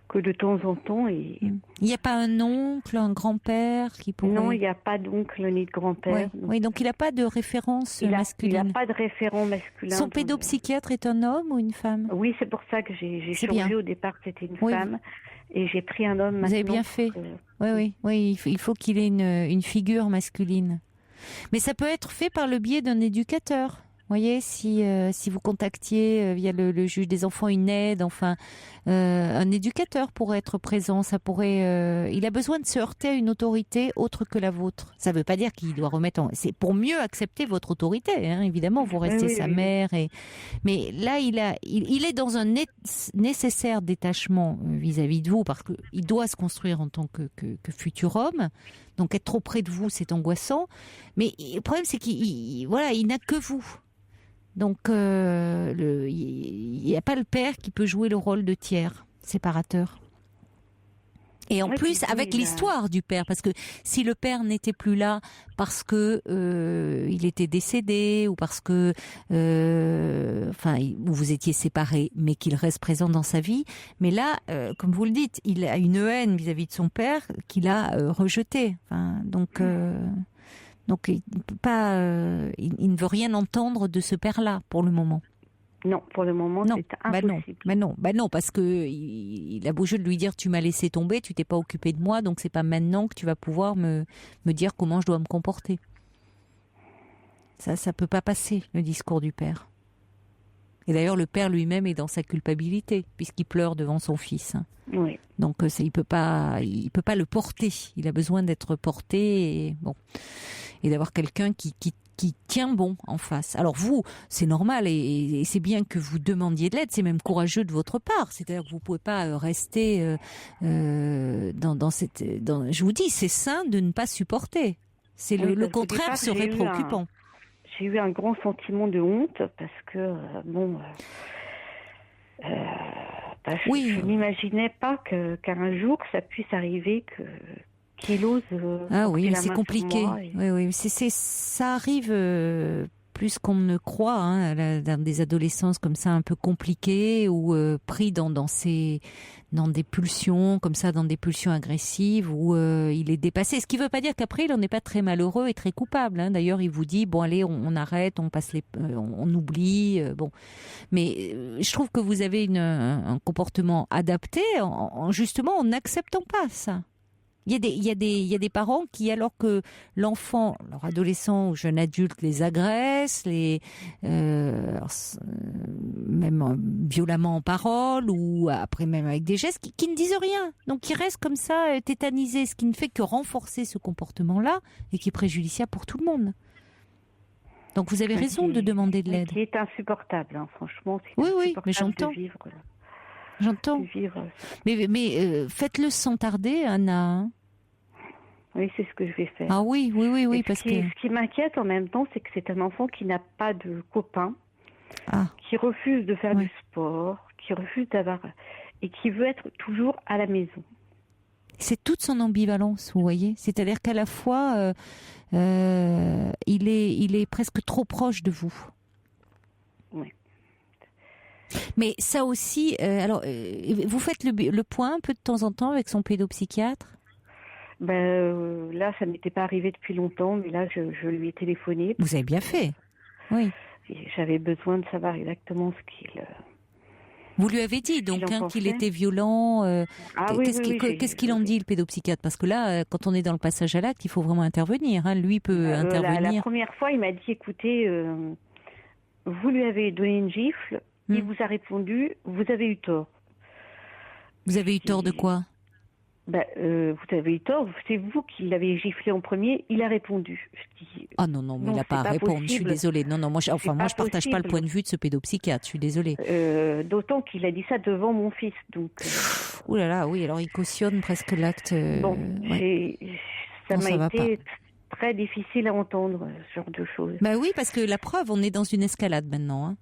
que de temps en temps. Et... Il n'y a pas un oncle, un grand-père qui pourrait... Non, il n'y a pas d'oncle ni de grand-père. Oui, donc il n'a pas de référence masculine. Il n'a pas de référent masculin. Son pédopsychiatre est un homme ou une femme? Oui, c'est pour ça que j'ai changé. Au départ, c'était une femme. Et j'ai pris un homme maintenant. Vous avez bien fait. Oui, il faut qu'il ait une figure masculine. Mais ça peut être fait par le biais d'un éducateur. Vous voyez, si vous contactiez via le juge des enfants une aide, enfin, un éducateur pourrait être présent. Ça pourrait. Il a besoin de se heurter à une autorité autre que la vôtre. Ça ne veut pas dire qu'il doit remettre. C'est pour mieux accepter votre autorité. Hein, évidemment, vous restez sa mère. Mais là, il est dans un nécessaire détachement vis-à-vis de vous parce qu'il doit se construire en tant que futur homme. Donc, être trop près de vous, c'est angoissant. Mais le problème, c'est qu'il n'a que vous. Donc, il n'y a pas le père qui peut jouer le rôle de tiers séparateur. Et en plus, avec l'histoire du père, parce que si le père n'était plus là parce que il était décédé ou parce que, vous étiez séparés, mais qu'il reste présent dans sa vie, mais là, comme vous le dites, il a une haine vis-à-vis de son père qu'il a rejeté. Donc il peut pas, il ne veut rien entendre de ce père-là pour le moment. Non, pour le moment, c'est impossible. Non, parce que il a beau jeu de lui dire tu m'as laissé tomber, tu t'es pas occupé de moi, donc c'est pas maintenant que tu vas pouvoir me dire comment je dois me comporter. Ça peut pas passer, le discours du père. Et d'ailleurs, le père lui-même est dans sa culpabilité puisqu'il pleure devant son fils. Oui. Donc il peut pas le porter. Il a besoin d'être porté et d'avoir quelqu'un qui tient bon en face. Alors vous, c'est normal et c'est bien que vous demandiez de l'aide. C'est même courageux de votre part. C'est-à-dire que vous pouvez pas rester dans cette. Je vous dis, c'est sain de ne pas supporter. C'est le contraire serait préoccupant. J'ai eu un grand sentiment de honte parce que je n'imaginais pas qu'un jour ça puisse arriver qu'il ose. Ah oui, c'est compliqué. Oui, ça arrive plus qu'on ne croit, dans des adolescences comme ça un peu compliquées ou pris dans des pulsions comme ça, dans des pulsions agressives où il est dépassé. Ce qui ne veut pas dire qu'après il n'en est pas très malheureux et très coupable. Hein. D'ailleurs, il vous dit bon allez, on arrête, on passe on oublie. Mais je trouve que vous avez un comportement adapté justement en n'acceptant pas ça. Il y a des parents qui, alors que l'enfant, leur adolescent ou jeune adulte les agresse, même violemment en parole ou après même avec des gestes, qui ne disent rien. Donc ils restent comme ça tétanisés, ce qui ne fait que renforcer ce comportement-là et qui est préjudiciable pour tout le monde. Donc vous avez raison de demander de l'aide. Qui est insupportable, franchement. Oui, mais j'entends. J'entends. Mais faites-le sans tarder, Anna. Oui, c'est ce que je vais faire. Ah oui, parce que... Ce qui m'inquiète en même temps, c'est que c'est un enfant qui n'a pas de copains, qui refuse de faire du sport, qui refuse d'avoir... et qui veut être toujours à la maison. C'est toute son ambivalence, vous voyez. C'est-à-dire qu'à la fois, il est presque trop proche de vous. Oui. Mais ça aussi, vous faites le point un peu de temps en temps avec son pédopsychiatre? Là, ça ne m'était pas arrivé depuis longtemps, mais là, je lui ai téléphoné. Vous avez bien fait, oui. J'avais besoin de savoir exactement ce qu'il... Vous lui avez dit donc qu'il était violent. Qu'est-ce qu'il en dit, le pédopsychiatre? Parce que là, quand on est dans le passage à l'acte, il faut vraiment intervenir. Lui peut intervenir. La première fois, il m'a dit, écoutez, vous lui avez donné une gifle, il vous a répondu, vous avez eu tort. Vous avez eu tort de quoi? Vous avez eu tort, c'est vous qui l'avez giflé en premier, il a répondu. Non, mais il n'a pas à répondre, je suis désolée. Non, moi je ne partage pas le point de vue de ce pédopsychiatre, je suis désolée. D'autant qu'il a dit ça devant mon fils, donc... Ouh là là, oui, alors il cautionne presque l'acte... ça m'a été très difficile à entendre, ce genre de choses. Oui, parce que la preuve, on est dans une escalade maintenant,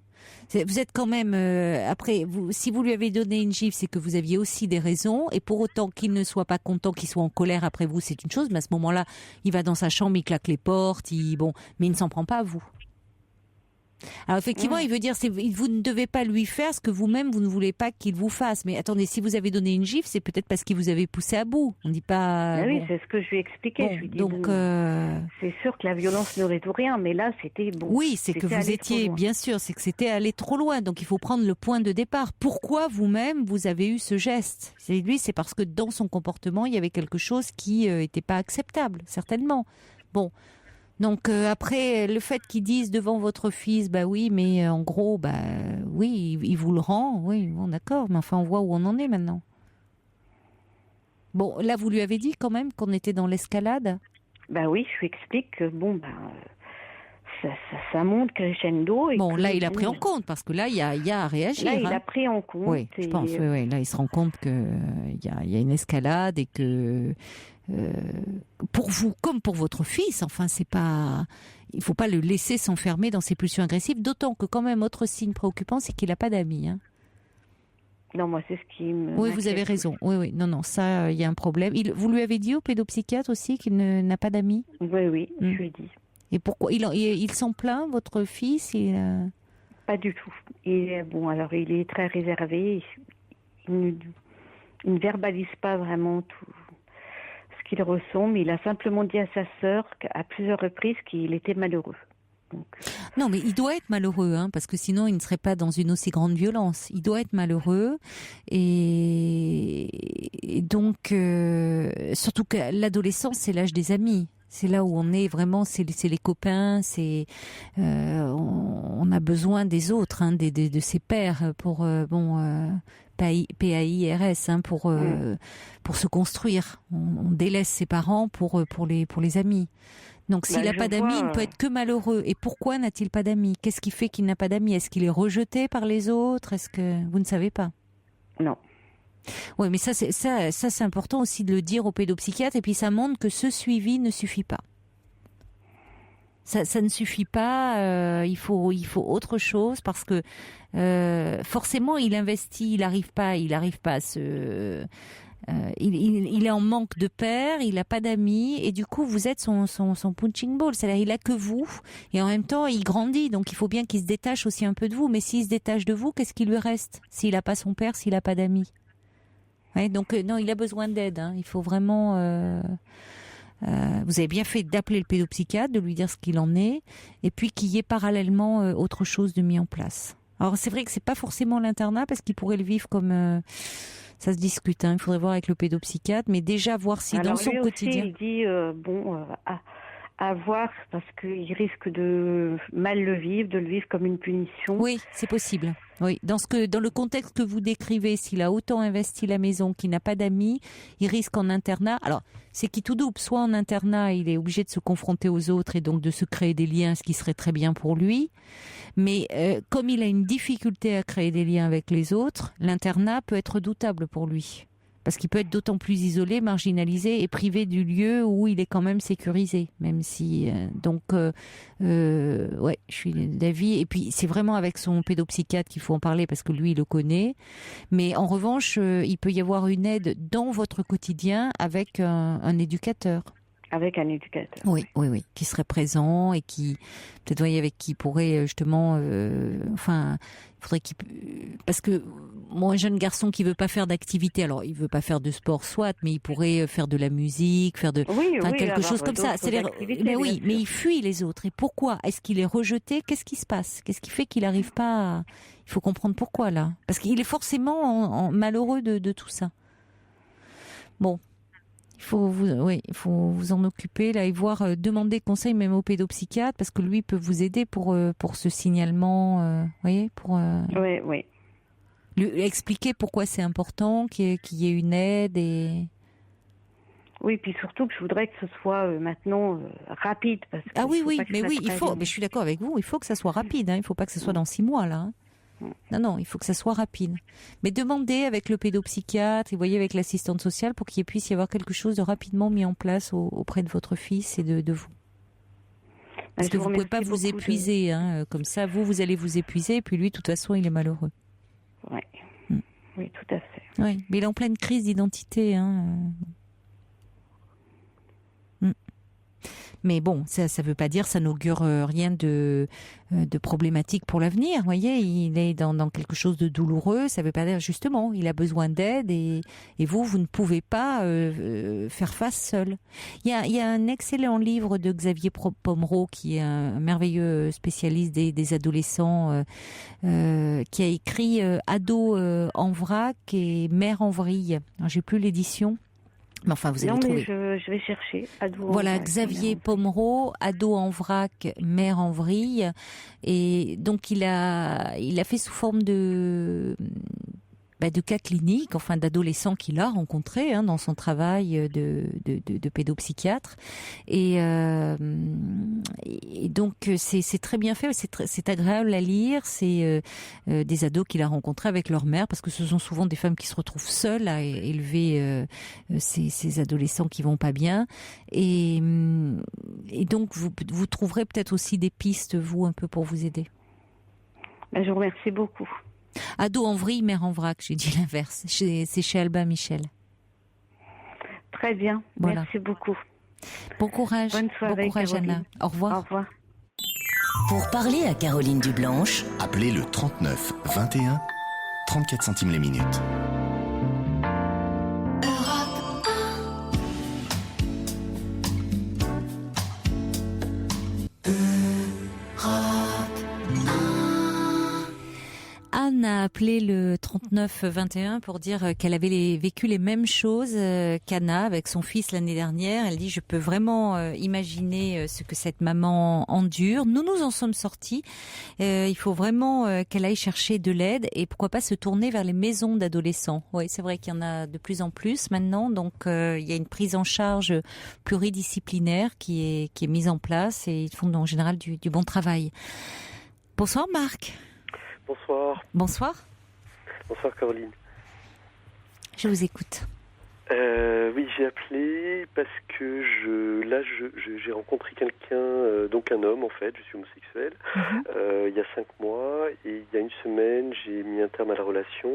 Vous êtes quand même si vous lui avez donné une gifle, c'est que vous aviez aussi des raisons, et pour autant qu'il ne soit pas content, qu'il soit en colère après vous, c'est une chose, mais à ce moment-là, il va dans sa chambre, il claque les portes, mais il ne s'en prend pas à vous. Alors effectivement, il veut dire, vous ne devez pas lui faire ce que vous-même vous ne voulez pas qu'il vous fasse. Mais attendez, si vous avez donné une gifle, c'est peut-être parce qu'il vous avait poussé à bout. On ne dit pas. Oui, c'est ce que je lui ai expliqué. Je lui ai dit, donc, c'est sûr que la violence ne résout rien, mais là, c'était bon. Oui, c'est que vous étiez, bien sûr, c'est que c'était allé trop loin. Donc il faut prendre le point de départ. Pourquoi vous-même vous avez eu ce geste? C'est parce que dans son comportement, il y avait quelque chose qui n'était pas acceptable, certainement. Bon. Donc après, le fait qu'ils disent devant votre fils, bah oui, mais en gros, bah oui, il vous le rend, oui, bon d'accord, mais enfin on voit où on en est maintenant. Bon, là vous lui avez dit quand même qu'on était dans l'escalade? Bah oui, je lui explique que bon, ça monte crescendo. Et bon, là il a pris en compte, parce que là il y a à réagir. Là il a pris en compte. Oui, je pense, oui, là il se rend compte qu'il y a une escalade et que... pour vous comme pour votre fils, enfin il faut pas le laisser s'enfermer dans ses pulsions agressives, d'autant que quand même autre signe préoccupant, c'est qu'il n'a pas d'amis. Non, moi c'est ce qui me... Oui, vous avez raison. Oui, non, ça, il y a un problème. Vous lui avez dit au pédopsychiatre aussi qu'il n'a pas d'amis? Oui, je lui ai dit. Et pourquoi il s'en plaint, votre fils? Pas du tout. Et bon, alors il est très réservé. Il ne verbalise pas vraiment tout qu'il ressent, mais il a simplement dit à sa sœur à plusieurs reprises qu'il était malheureux. Donc... Non, mais il doit être malheureux, parce que sinon il ne serait pas dans une aussi grande violence. Il doit être malheureux, et donc surtout que l'adolescence, c'est l'âge des amis. C'est là où on est vraiment, c'est les copains, on a besoin des autres, de ses pairs pour PAIRS, pour se construire. On délaisse ses parents pour les amis. Donc s'il n'a pas d'amis, il ne peut être que malheureux. Et pourquoi n'a-t-il pas d'amis? Qu'est-ce qui fait qu'il n'a pas d'amis? Est-ce qu'il est rejeté par les autres? Est-ce que vous ne savez pas? Non. Oui, mais ça c'est important aussi de le dire au pédopsychiatre, et puis ça montre que ce suivi ne suffit pas. Ça ne suffit pas, il faut autre chose, parce que forcément il investit, il n'arrive pas à se... il est en manque de père, il n'a pas d'amis, et du coup vous êtes son punching ball, c'est-à-dire il a que vous, et en même temps il grandit, donc il faut bien qu'il se détache aussi un peu de vous. Mais s'il se détache de vous, qu'est-ce qui lui reste s'il n'a pas son père, s'il n'a pas d'amis? Ouais, donc non, il a besoin d'aide. Il faut vraiment... vous avez bien fait d'appeler le pédopsychiatre, de lui dire ce qu'il en est, et puis qu'il y ait parallèlement autre chose de mis en place. Alors c'est vrai que c'est pas forcément l'internat, parce qu'il pourrait le vivre comme... ça se discute, il faudrait voir avec le pédopsychiatre, mais déjà voir si dans son quotidien... Il dit, à voir, parce qu'il risque de mal le vivre, de le vivre comme une punition. Oui, c'est possible. Oui, dans le contexte que vous décrivez, s'il a autant investi la maison, qu'il n'a pas d'amis, il risque en internat. Alors, c'est qui tout double. Soit en internat, il est obligé de se confronter aux autres et donc de se créer des liens, ce qui serait très bien pour lui. Mais comme il a une difficulté à créer des liens avec les autres, l'internat peut être redoutable pour lui. Parce qu'il peut être d'autant plus isolé, marginalisé et privé du lieu où il est quand même sécurisé. Même si... ouais, je suis d'avis. Et puis, c'est vraiment avec son pédopsychiatre qu'il faut en parler, parce que lui, il le connaît. Mais en revanche, il peut y avoir une aide dans votre quotidien avec un éducateur. Avec un éducateur. Oui, qui serait présent et qui, peut-être, voyez, avec qui pourrait justement, il faudrait qu'il, parce que moi, un jeune garçon qui veut pas faire d'activité, alors il veut pas faire de sport, soit, mais il pourrait faire de la musique, faire quelque chose comme ça. Mais oui, mais il fuit les autres. Et pourquoi? Est-ce qu'il est rejeté? Qu'est-ce qui se passe? Qu'est-ce qui fait qu'il n'arrive pas Il faut comprendre pourquoi là, parce qu'il est forcément malheureux de tout ça. Bon. Il faut vous en occuper là et voir, demander conseil même au pédopsychiatre, parce que lui peut vous aider pour ce signalement, voyez, pour oui. Lui expliquer pourquoi c'est important qu'il y ait une aide et... Oui, puis surtout que je voudrais que ce soit maintenant rapide, parce que il faut. Mais je suis d'accord avec vous, il faut que ça soit rapide. Il ne faut pas que ce soit dans 6 mois là. Non, il faut que ça soit rapide. Mais demandez avec le pédopsychiatre et voyez avec l'assistante sociale pour qu'il puisse y avoir quelque chose de rapidement mis en place auprès de votre fils et de vous. Parce que vous ne pouvez pas vous épuiser. Comme ça, vous allez vous épuiser et puis lui, de toute façon, il est malheureux. Oui, oui, tout à fait. Oui, mais il est en pleine crise d'identité. Mais bon, ça veut pas dire, ça n'augure rien de problématique pour l'avenir. Vous voyez, il est dans quelque chose de douloureux. Ça veut pas dire, justement, il a besoin d'aide et vous ne pouvez pas faire face seul. Il y a un excellent livre de Xavier Pomereau, qui est un merveilleux spécialiste des adolescents, qui a écrit Ado en vrac et Mère en vrille. Alors, j'ai plus l'édition. Mais enfin, vous allez trouver. Je vais chercher. Voilà, Xavier Pomereau, Ado en vrac, Mère en vrille. Et donc, il a fait sous forme de cas cliniques, enfin d'adolescents qu'il a rencontrés dans son travail de pédopsychiatre. Et donc c'est très bien fait, c'est agréable à lire. C'est des ados qu'il a rencontrés avec leur mère, parce que ce sont souvent des femmes qui se retrouvent seules à élever ces adolescents qui vont pas bien. Et donc vous trouverez peut-être aussi des pistes, vous, un peu pour vous aider. Je vous remercie beaucoup. Ado en vrille, mère en vrac, j'ai dit l'inverse. C'est chez Albin Michel. Très bien, voilà. Merci beaucoup. Bon courage. Bonne soirée, bon courage, Caroline. Anna. Au revoir. Au revoir. Pour parler à Caroline Dublanche, appelez le 39 21, 34 centimes les minutes. Anne a appelé le 39-21 pour dire qu'elle avait vécu les mêmes choses qu'Anna avec son fils l'année dernière. Elle dit, je peux vraiment imaginer ce que cette maman endure. Nous en sommes sortis. Il faut vraiment qu'elle aille chercher de l'aide et pourquoi pas se tourner vers les maisons d'adolescents. Oui, c'est vrai qu'il y en a de plus en plus maintenant. Donc, il y a une prise en charge pluridisciplinaire qui est mise en place et ils font en général du bon travail. Bonsoir Marc. Bonsoir. Bonsoir. Bonsoir Caroline. Je vous écoute. Oui, j'ai appelé parce que j'ai rencontré quelqu'un, donc un homme en fait, je suis homosexuel, il y a 5 mois, et il y a une semaine j'ai mis un terme à la relation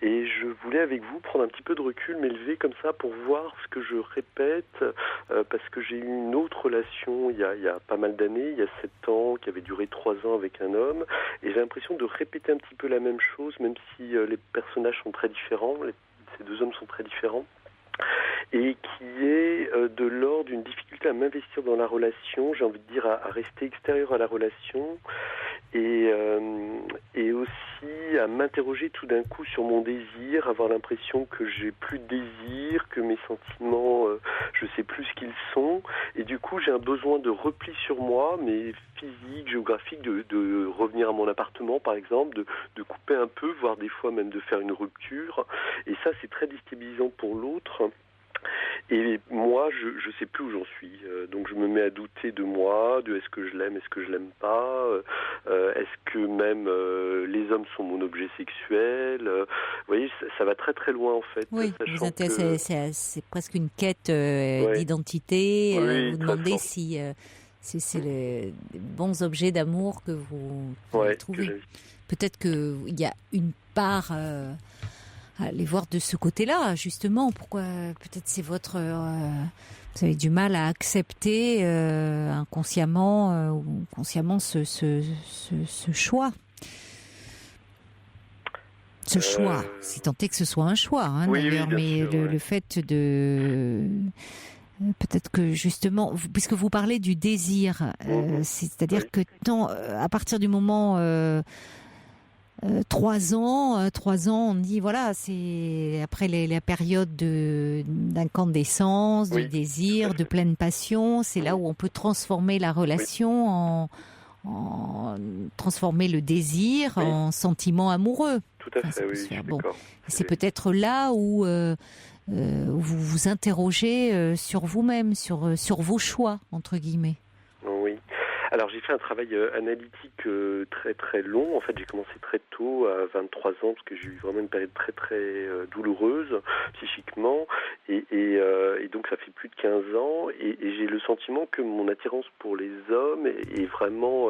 et je voulais avec vous prendre un petit peu de recul, m'élever comme ça pour voir ce que je répète, parce que j'ai eu une autre relation il y a pas mal d'années, il y a 7 ans, qui avait duré 3 ans avec un homme, et j'ai l'impression de répéter un petit peu la même chose, même si les personnages sont très différents, ces 2 hommes sont très différents, et qui est de l'ordre d'une difficulté à m'investir dans la relation, j'ai envie de dire à rester extérieur à la relation, et aussi à m'interroger tout d'un coup sur mon désir, avoir l'impression que j'ai plus de désir, que mes sentiments, je sais plus ce qu'ils sont, et du coup j'ai un besoin de repli sur moi, mais physique, géographique, de revenir à mon appartement par exemple, de couper un peu, voire des fois même de faire une rupture, et ça c'est très déstabilisant pour l'autre. Et moi, je sais plus où j'en suis. Donc je me mets à douter de moi, de est-ce que je l'aime, est-ce que je l'aime pas, est-ce que même les hommes sont mon objet sexuel. Vous voyez, ça va très très loin en fait. Oui, c'est presque une quête d'identité. Oui, vous demandez si c'est les bons objets d'amour que vous trouvez. Peut-être qu'il y a une part... Allez voir de ce côté-là, justement. Pourquoi peut-être c'est votre... vous avez du mal à accepter inconsciemment ou consciemment ce choix. Ce choix, si tant est que ce soit un choix, d'ailleurs. Mais le fait de... Peut-être que justement, puisque vous parlez du désir, c'est-à-dire que à partir du moment... 3 ans, on dit voilà, c'est après la période d'incandescence, de désir, de pleine passion, c'est là où on peut transformer la relation en transformer le désir en sentiment amoureux. Tout à fait, C'est peut-être là où vous vous interrogez sur vous-même, sur vos choix entre guillemets. Oui. Alors j'ai fait un travail analytique très très long. En fait, j'ai commencé très tôt, à 23 ans, parce que j'ai eu vraiment une période très très douloureuse psychiquement, et donc ça fait plus de 15 ans, et j'ai le sentiment que mon attirance pour les hommes est vraiment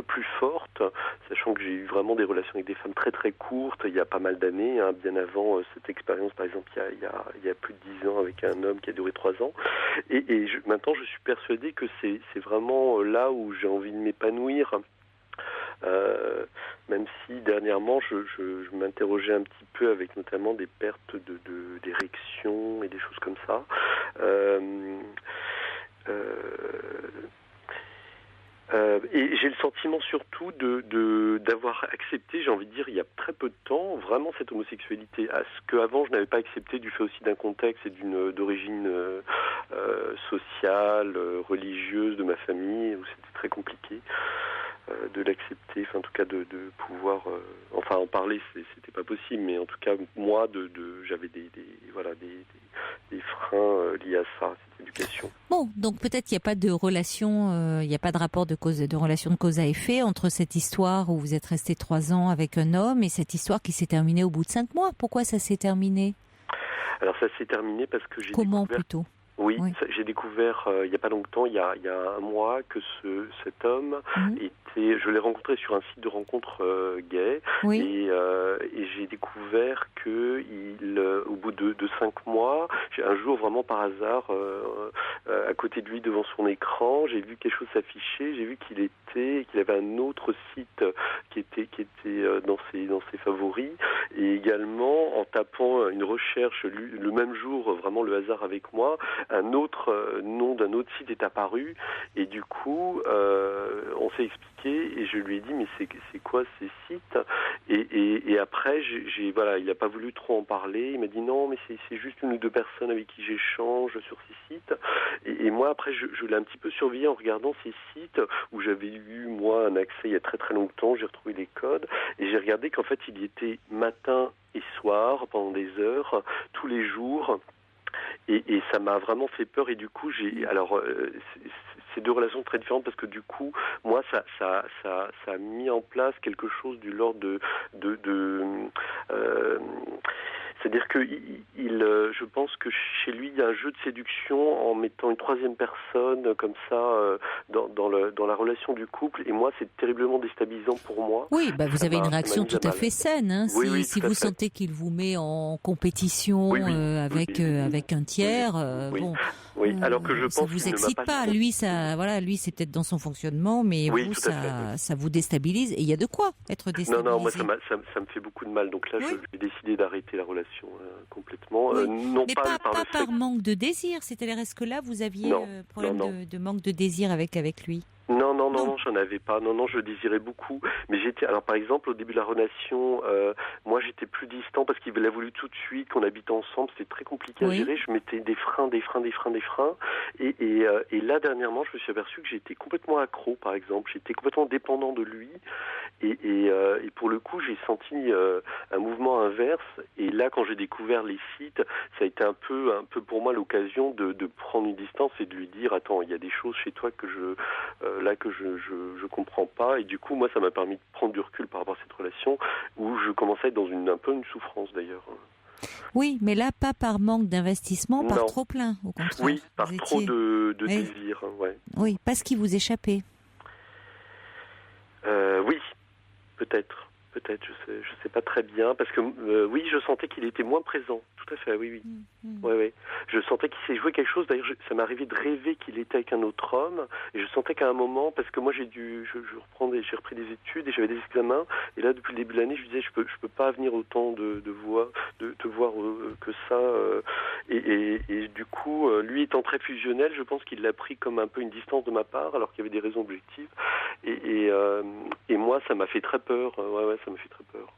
plus forte courtes, sachant que j'ai eu vraiment des relations avec des femmes très très courtes il y a pas mal d'années, bien avant cette expérience, par exemple il y a plus de 10 ans avec un homme qui a duré 3 ans. Maintenant je suis persuadé que c'est vraiment là où j'ai envie de m'épanouir. Même si dernièrement je m'interrogeais un petit peu avec notamment des pertes d'érection et des choses comme ça. Et j'ai le sentiment surtout d'avoir accepté, j'ai envie de dire, il y a très peu de temps, vraiment cette homosexualité. À ce qu'avant je n'avais pas accepté du fait aussi d'un contexte et d'origine sociale, religieuse de ma famille, où c'était très compliqué de l'accepter, en tout cas de pouvoir en parler, c'était pas possible, mais en tout cas moi j'avais des freins liés à ça, cette éducation. Bon, donc peut-être qu'il n'y a pas de relation, il n'y a pas de rapport de relation de cause à effet entre cette histoire où vous êtes resté 3 ans avec un homme et cette histoire qui s'est terminée au bout de 5 mois. Pourquoi ça s'est terminé? Alors ça s'est terminé parce que j'ai Comment plutôt? Oui, j'ai découvert il n'y a pas longtemps, il y a 1 mois, que cet homme je l'ai rencontré sur un site de rencontre gay, et j'ai découvert que au bout de 5 mois, un jour vraiment par hasard, à côté de lui devant son écran, j'ai vu quelque chose s'afficher, j'ai vu qu'il avait un autre site qui était dans ses favoris, et également en tapant une recherche le même jour, vraiment le hasard avec moi, un autre nom d'un autre site est apparu, et du coup on s'est expliqué et je lui ai dit mais c'est quoi ces sites, et après il n'a pas voulu trop en parler, il m'a dit non mais c'est juste 1 ou 2 personnes avec qui j'échange sur ces sites, et moi après je l'ai un petit peu surveillé en regardant ces sites où j'avais eu moi un accès il y a très très longtemps, j'ai retrouvé les codes et j'ai regardé qu'en fait il y était matin et soir pendant des heures tous les jours. Et ça m'a vraiment fait peur, et du coup c'est 2 relations très différentes parce que du coup moi ça a mis en place quelque chose du l'ordre c'est-à-dire que je pense que chez lui il y a un jeu de séduction en mettant une 3e personne comme ça dans la relation du couple, et moi c'est terriblement déstabilisant pour moi. Oui, vous avez une réaction tout à fait saine, hein. Si vous sentez qu'il vous met en compétition avec un tiers, alors que je pense ça vous excite pas. Lui c'est peut-être dans son fonctionnement, mais vous ça vous déstabilise, et il y a de quoi être déstabilisé. Non, moi ça me fait beaucoup de mal, donc là j'ai décidé d'arrêter la relation complètement. Non mais pas par manque de désir, c'est-à-dire est-ce que là vous aviez problème de manque de désir avec lui? Non, j'en avais pas. Non, je désirais beaucoup. Mais alors par exemple, au début de la relation, moi j'étais plus distant parce qu'il a voulu tout de suite qu'on habite ensemble. C'était très compliqué à gérer. Je mettais des freins. Et là, dernièrement, je me suis aperçu que j'étais complètement accro, par exemple. J'étais complètement dépendant de lui. Et pour le coup, j'ai senti un mouvement inverse. Et là, quand j'ai découvert les sites, ça a été un peu pour moi l'occasion de prendre une distance et de lui dire, attends, il y a des choses chez toi que je comprends pas, et du coup moi ça m'a permis de prendre du recul par rapport à cette relation où je commençais à être dans un peu une souffrance d'ailleurs. Oui, mais là pas par manque d'investissement, par trop plein, au contraire. Oui, par trop de désir. Oui, parce qu'il vous échappait. Oui, peut-être, je sais pas très bien, parce que oui, je sentais qu'il était moins présent. Tout à fait, oui. Ouais. Je sentais qu'il s'est joué quelque chose. D'ailleurs, ça m'est arrivé de rêver qu'il était avec un autre homme. Et je sentais qu'à un moment, parce que moi j'ai repris des études et j'avais des examens. Et là, depuis le début de l'année, je disais, je peux pas venir autant de te voir que ça. Et du coup, lui étant très fusionnel, je pense qu'il l'a pris comme un peu une distance de ma part, alors qu'il y avait des raisons objectives. Et moi, ça m'a fait très peur. Ouais, ça m'a fait très peur.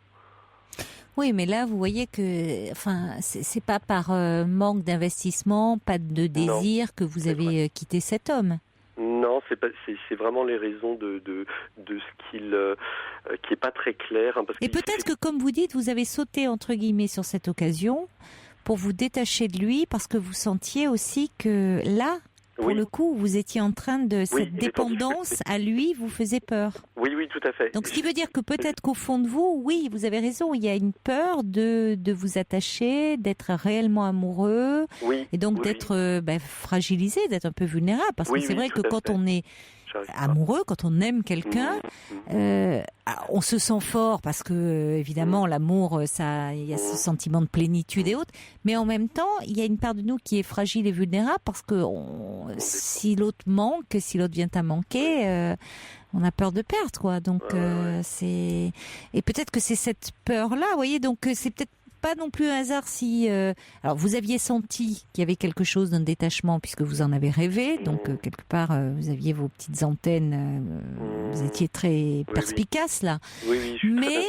Oui, mais là, vous voyez que, c'est pas par manque d'investissement, pas de désir que vous avez quitté cet homme. Non, c'est vraiment les raisons de ce qui est pas très clair. Parce et peut-être que, comme vous dites, vous avez sauté entre guillemets sur cette occasion pour vous détacher de lui, parce que vous sentiez aussi que là, pour le coup, vous étiez en train de cette dépendance à lui vous faisait peur. Oui, tout à fait. Donc, ce qui veut dire que peut-être qu'au fond de vous, oui, vous avez raison, il y a une peur de vous attacher, d'être réellement amoureux, et donc d'être fragilisé, d'être un peu vulnérable, parce que c'est vrai que quand on est amoureux, quand on aime quelqu'un, on se sent fort parce que évidemment l'amour, il y a ce sentiment de plénitude et autres, mais en même temps il y a une part de nous qui est fragile et vulnérable parce que si l'autre manque, si l'autre vient à manquer, on a peur de perdre, quoi. Donc et peut-être que c'est cette peur-là, vous voyez, donc c'est peut-être pas non plus un hasard si... alors, vous aviez senti qu'il y avait quelque chose d'un détachement puisque vous en avez rêvé, donc quelque part, vous aviez vos petites antennes, vous étiez très perspicace, là. Oui, mais,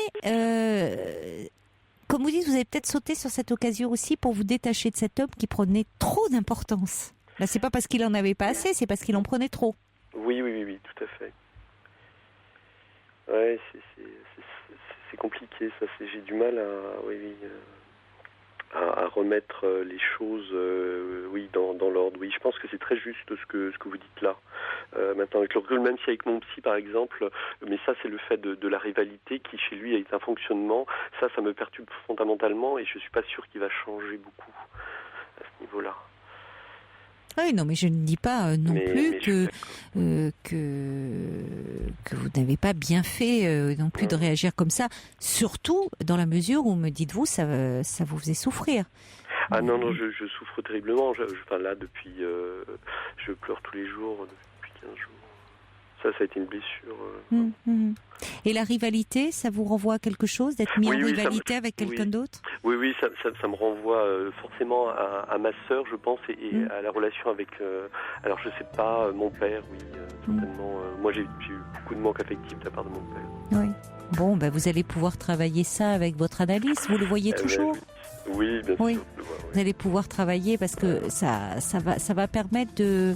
comme vous dites, vous avez peut-être sauté sur cette occasion aussi pour vous détacher de cet homme qui prenait trop d'importance. Là, c'est pas parce qu'il en avait pas assez, c'est parce qu'il en prenait trop. Oui, tout à fait. Ouais, c'est compliqué, ça. J'ai du mal à remettre les choses, dans l'ordre. Oui, je pense que c'est très juste ce que vous dites là. Maintenant, avec le recul, même si avec mon psy, par exemple, mais ça, c'est le fait de la rivalité qui, chez lui, est un fonctionnement. Ça me perturbe fondamentalement et je suis pas sûr qu'il va changer beaucoup à ce niveau-là. Oui, non, mais je ne dis pas non plus que vous n'avez pas bien fait non plus de réagir comme ça, surtout dans la mesure où, me dites-vous, ça vous faisait souffrir. Ah non, je souffre terriblement. Là, depuis... je pleure tous les jours, depuis 15 jours. Ça a été une blessure. Et la rivalité, ça vous renvoie à quelque chose, d'être mis en rivalité avec quelqu'un d'autre ? Oui, ça me renvoie forcément à ma sœur, je pense, et à la relation avec... alors, je sais pas, mon père, certainement. Moi, j'ai eu beaucoup de manque affectif de la part de mon père. Oui. Bon, vous allez pouvoir travailler ça avec votre analyse. Vous le voyez toujours ? Oui, bien sûr. Vous allez pouvoir travailler parce que ça va permettre de...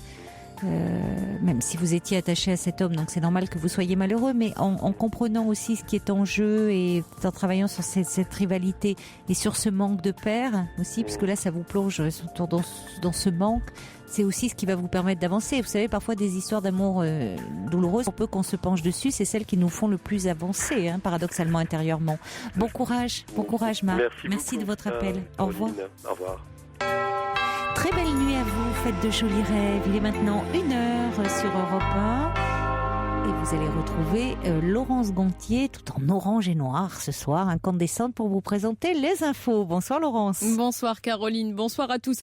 même si vous étiez attaché à cet homme, donc c'est normal que vous soyez malheureux, mais en comprenant aussi ce qui est en jeu et en travaillant sur cette rivalité et sur ce manque de père aussi, puisque là ça vous plonge dans ce manque, c'est aussi ce qui va vous permettre d'avancer. Vous savez, parfois des histoires d'amour douloureuses, pour peu qu'on se penche dessus, c'est celles qui nous font le plus avancer, paradoxalement, intérieurement. Bon courage, Marc. Merci de votre appel. Au revoir. Au revoir. Très belle nuit à vous, faites de jolis rêves. Il est maintenant 1h sur Europe 1 et vous allez retrouver Laurence Gontier tout en orange et noir ce soir, incandescente pour vous présenter les infos. Bonsoir Laurence. Bonsoir Caroline, bonsoir à tous.